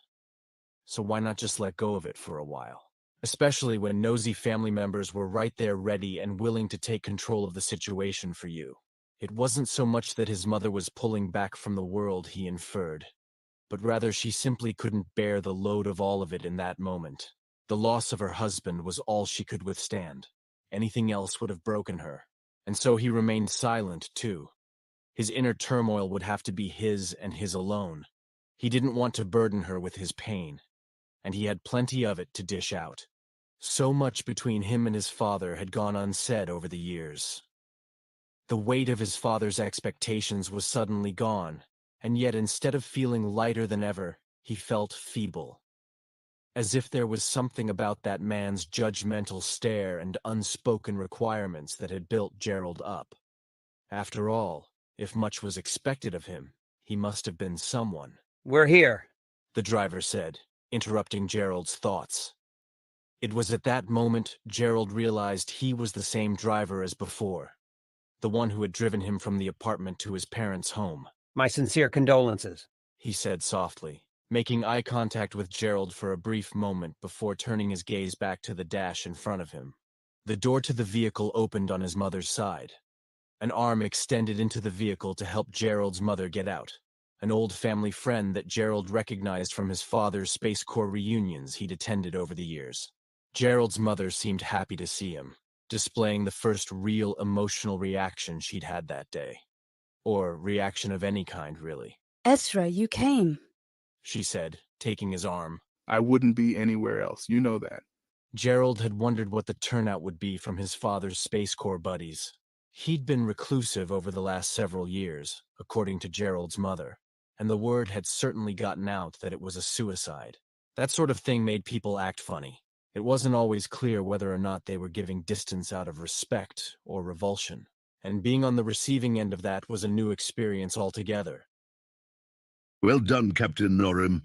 So why not just let go of it for a while? Especially when nosy family members were right there ready and willing to take control of the situation for you. It wasn't so much that his mother was pulling back from the world, he inferred, but rather she simply couldn't bear the load of all of it in that moment. The loss of her husband was all she could withstand. Anything else would have broken her. And so he remained silent, too. His inner turmoil would have to be his and his alone. He didn't want to burden her with his pain, and he had plenty of it to dish out. So much between him and his father had gone unsaid over the years. The weight of his father's expectations was suddenly gone, and yet instead of feeling lighter than ever, he felt feeble. As if there was something about that man's judgmental stare and unspoken requirements that had built Gerald up. After all, if much was expected of him, he must have been someone. We're here, The driver said, interrupting Gerald's thoughts. It was at that moment Gerald realized he was the same driver as before, the one who had driven him from the apartment to his parents' home. My sincere condolences. He said softly, making eye contact with Gerald for a brief moment before turning his gaze back to the dash in front of him. The door to the vehicle opened on his mother's side. An arm extended into the vehicle to help Gerald's mother get out, an old family friend that Gerald recognized from his father's Space Corps reunions he'd attended over the years. Gerald's mother seemed happy to see him, displaying the first real emotional reaction she'd had that day. Or reaction of any kind, really. Ezra, you came. She said, taking his arm. I wouldn't be anywhere else, you know that. Gerald had wondered what the turnout would be from his father's Space Corps buddies. He'd been reclusive over the last several years, according to Gerald's mother, and the word had certainly gotten out that it was a suicide. That sort of thing made people act funny. It wasn't always clear whether or not they were giving distance out of respect or revulsion, and being on the receiving end of that was a new experience altogether. Well done, Captain Norim.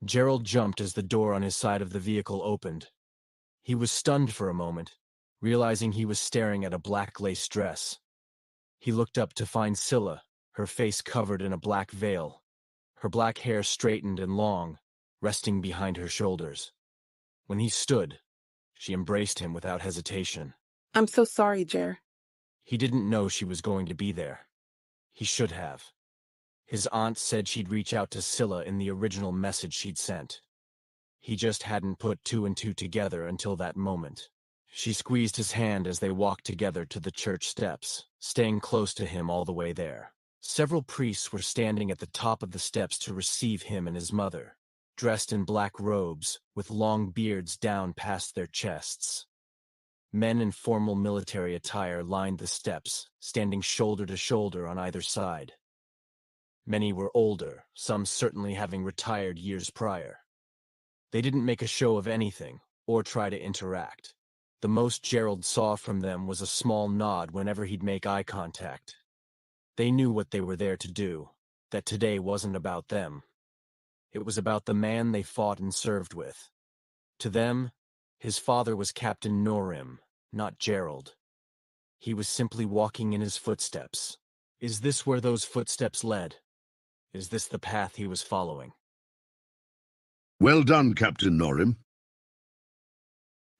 Gerald jumped as the door on his side of the vehicle opened. He was stunned for a moment, realizing he was staring at a black lace dress. He looked up to find Scylla, her face covered in a black veil, her black hair straightened and long, resting behind her shoulders. When he stood, she embraced him without hesitation. I'm so sorry, Jer. He didn't know she was going to be there. He should have. His aunt said she'd reach out to Scylla in the original message she'd sent. He just hadn't put two and two together until that moment. She squeezed his hand as they walked together to the church steps, staying close to him all the way there. Several priests were standing at the top of the steps to receive him and his mother, dressed in black robes, with long beards down past their chests. Men in formal military attire lined the steps, standing shoulder to shoulder on either side. Many were older, some certainly having retired years prior. They didn't make a show of anything, or try to interact. The most Gerald saw from them was a small nod whenever he'd make eye contact. They knew what they were there to do, that today wasn't about them. It was about the man they fought and served with. To them, his father was Captain Norim, not Gerald. He was simply walking in his footsteps. Is this where those footsteps led? Is this the path he was following? Well done, Captain Norim.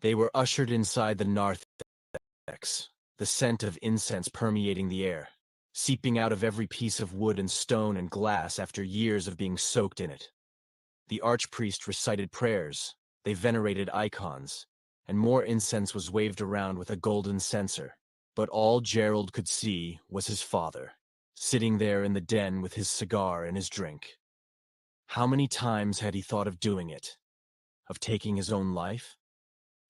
They were ushered inside the narthex, the scent of incense permeating the air, seeping out of every piece of wood and stone and glass after years of being soaked in it. The archpriest recited prayers, they venerated icons, and more incense was waved around with a golden censer. But all Gerald could see was his father, sitting there in the den with his cigar and his drink. How many times had he thought of doing it? Of taking his own life?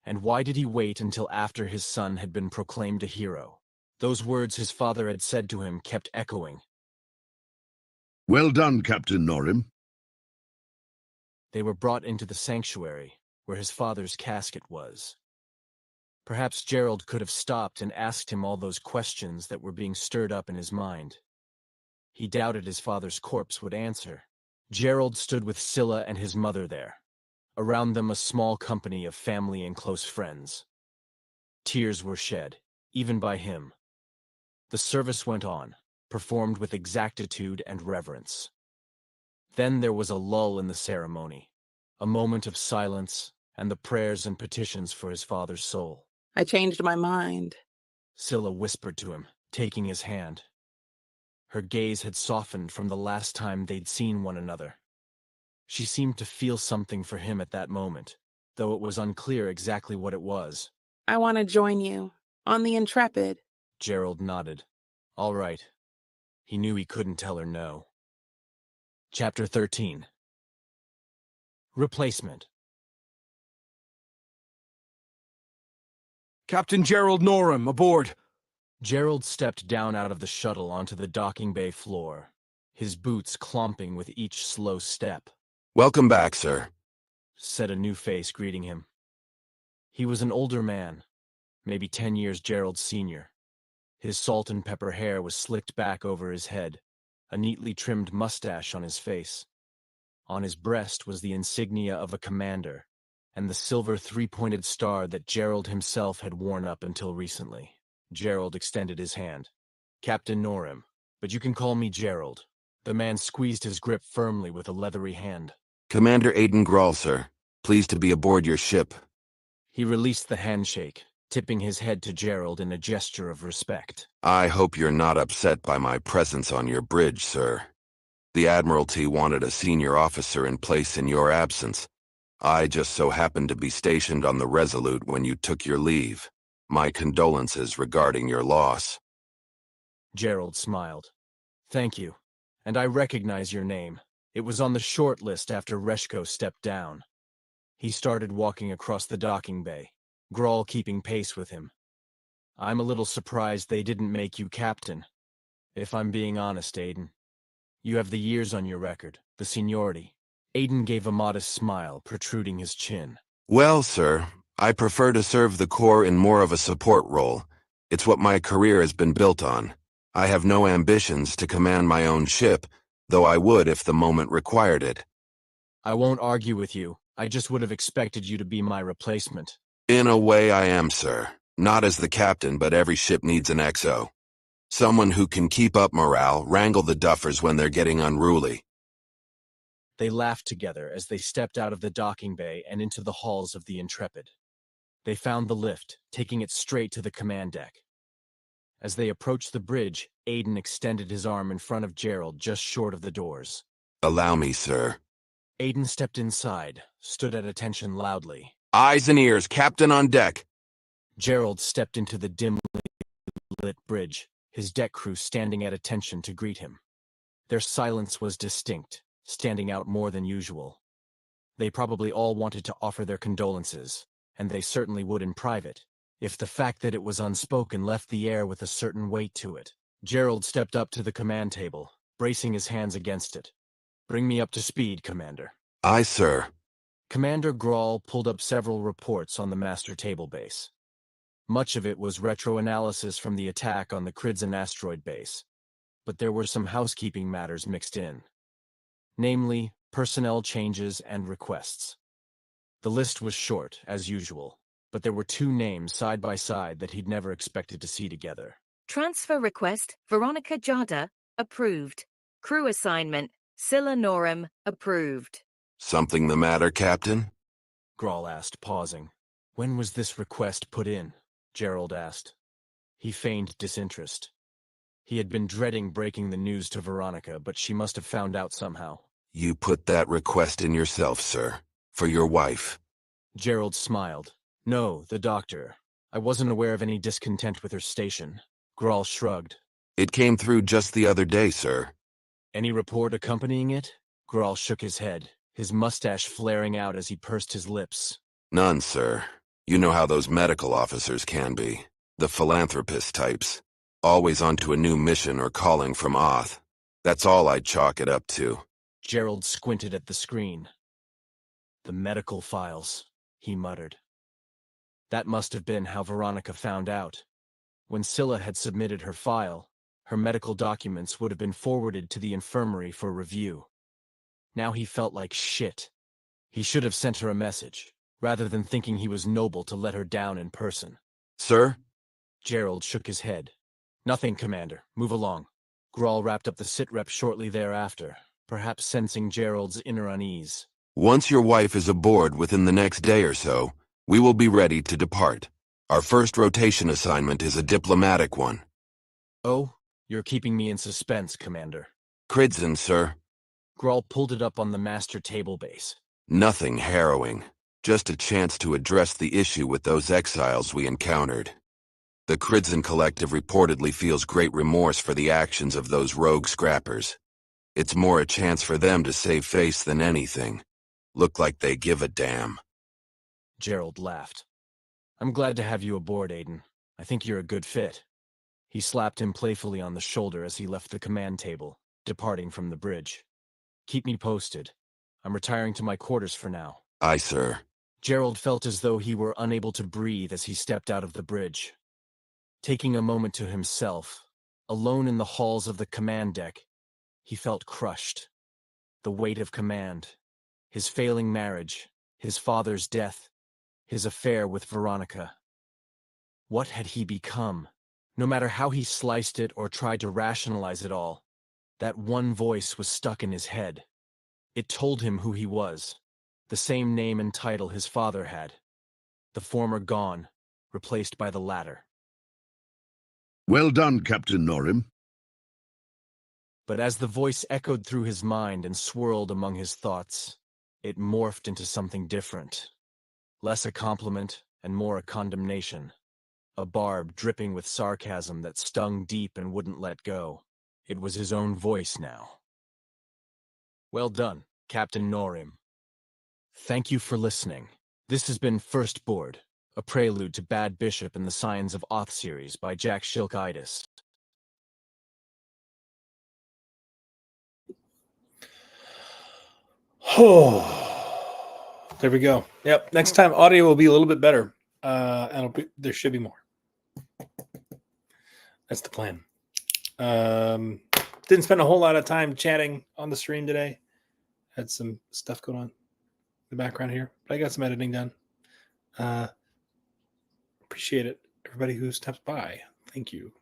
And why did he wait until after his son had been proclaimed a hero? Those words his father had said to him kept echoing. Well done, Captain Norim. They were brought into the sanctuary, where his father's casket was. Perhaps Gerald could have stopped and asked him all those questions that were being stirred up in his mind. He doubted his father's corpse would answer. Gerald stood with Scylla and his mother there. Around them a small company of family and close friends. Tears were shed, even by him. The service went on, performed with exactitude and reverence. Then there was a lull in the ceremony, a moment of silence, and the prayers and petitions for his father's soul. I changed my mind. Scylla whispered to him, taking his hand. Her gaze had softened from the last time they'd seen one another. She seemed to feel something for him at that moment, though it was unclear exactly what it was. I want to join you. On the Intrepid. Gerald nodded. All right. He knew he couldn't tell her no. Chapter 13. Replacement. Captain Gerald Norim, aboard! Gerald stepped down out of the shuttle onto the docking bay floor, his boots clomping with each slow step. Welcome back, sir, said a new face greeting him. He was an older man, maybe 10 years Gerald's senior. His salt and pepper hair was slicked back over his head, a neatly trimmed mustache on his face. On his breast was the insignia of a commander, and the silver three-pointed star that Gerald himself had worn up until recently. Gerald extended his hand. Captain Norim, but you can call me Gerald. The man squeezed his grip firmly with a leathery hand. Commander Aiden Grawl, sir. Pleased to be aboard your ship. He released the handshake, tipping his head to Gerald in a gesture of respect. I hope you're not upset by my presence on your bridge, sir. The Admiralty wanted a senior officer in place in your absence. I just so happened to be stationed on the Resolute when you took your leave. My condolences regarding your loss. Gerald smiled. Thank you, and I recognize your name. It was on the short list after Reshko stepped down. He started walking across the docking bay, Grawl keeping pace with him. I'm a little surprised they didn't make you captain. If I'm being honest, Aiden. You have the years on your record, the seniority. Aiden gave a modest smile, protruding his chin. Well, sir, I prefer to serve the Corps in more of a support role. It's what my career has been built on. I have no ambitions to command my own ship, though I would if the moment required it. I won't argue with you. I just would have expected you to be my replacement. In a way I am, sir. Not as the captain, but every ship needs an XO. Someone who can keep up morale, wrangle the duffers when they're getting unruly. They laughed together as they stepped out of the docking bay and into the halls of the Intrepid. They found the lift, taking it straight to the command deck. As they approached the bridge, Aiden extended his arm in front of Gerald just short of the doors. Allow me, sir. Aiden stepped inside, stood at attention loudly. Eyes and ears, Captain on deck. Gerald stepped into the dimly lit bridge, his deck crew standing at attention to greet him. Their silence was distinct, standing out more than usual. They probably all wanted to offer their condolences, and they certainly would in private, if the fact that it was unspoken left the air with a certain weight to it. Gerald stepped up to the command table, bracing his hands against it. Bring me up to speed, Commander. Aye, sir. Commander Grawl pulled up several reports on the master table base. Much of it was retroanalysis from the attack on the Kridzen asteroid base, but there were some housekeeping matters mixed in. Namely, personnel changes and requests. The list was short, as usual, but there were 2 names side by side that he'd never expected to see together. Transfer request, Veronica Jada, approved. Crew assignment, Scylla Norum, approved. Something the matter, Captain? Grawl asked, pausing. When was this request put in? Gerald asked. He feigned disinterest. He had been dreading breaking the news to Veronica, but she must have found out somehow. You put that request in yourself, sir. For your wife. Gerald smiled. No, the doctor. I wasn't aware of any discontent with her station. Grawl shrugged. It came through just the other day, sir. Any report accompanying it? Grawl shook his head, his mustache flaring out as he pursed his lips. None, sir. You know how those medical officers can be. The philanthropist types. Always onto a new mission or calling from Oth. That's all I'd chalk it up to. Gerald squinted at the screen. The medical files, he muttered. That must have been how Veronica found out. When Scylla had submitted her file, her medical documents would have been forwarded to the infirmary for review. Now he felt like shit. He should have sent her a message, rather than thinking he was noble to let her down in person. Sir? Gerald shook his head. Nothing, Commander. Move along. Grawl wrapped up the sitrep shortly thereafter, perhaps sensing Gerald's inner unease. Once your wife is aboard within the next day or so, we will be ready to depart. Our first rotation assignment is a diplomatic one. Oh, you're keeping me in suspense, Commander. Kridzen, sir. Grawl pulled it up on the master table base. Nothing harrowing. Just a chance to address the issue with those exiles we encountered. The Kridzen Collective reportedly feels great remorse for the actions of those rogue scrappers. It's more a chance for them to save face than anything. Look like they give a damn. Gerald laughed. I'm glad to have you aboard, Aiden. I think you're a good fit. He slapped him playfully on the shoulder as he left the command table, departing from the bridge. Keep me posted. I'm retiring to my quarters for now. Aye, sir. Gerald felt as though he were unable to breathe as he stepped out of the bridge. Taking a moment to himself, alone in the halls of the command deck, he felt crushed. The weight of command, his failing marriage, his father's death, his affair with Veronica. What had he become? No matter how he sliced it or tried to rationalize it all, that one voice was stuck in his head. It told him who he was, the same name and title his father had. The former gone, replaced by the latter. Well done, Captain Norim. But as the voice echoed through his mind and swirled among his thoughts, it morphed into something different. Less a compliment and more a condemnation. A barb dripping with sarcasm that stung deep and wouldn't let go. It was his own voice now. Well done, Captain Norim. Thank you for listening. This has been First Board, a prelude to Bad Bishop and the Scions of Oth series by Jack Shilkaitis. Oh, there we go. Yep. Next time, audio will be a little bit better. And there should be more. That's the plan. Didn't spend a whole lot of time chatting on the stream today. Had some stuff going on in the background here, but I got some editing done. Appreciate it. Everybody who steps by. Thank you.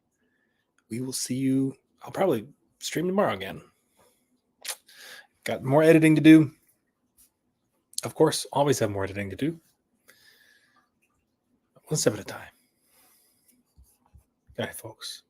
We will see you. I'll probably stream tomorrow again. Got more editing to do. Of course, always have more editing to do. One step at a time. Good night, folks.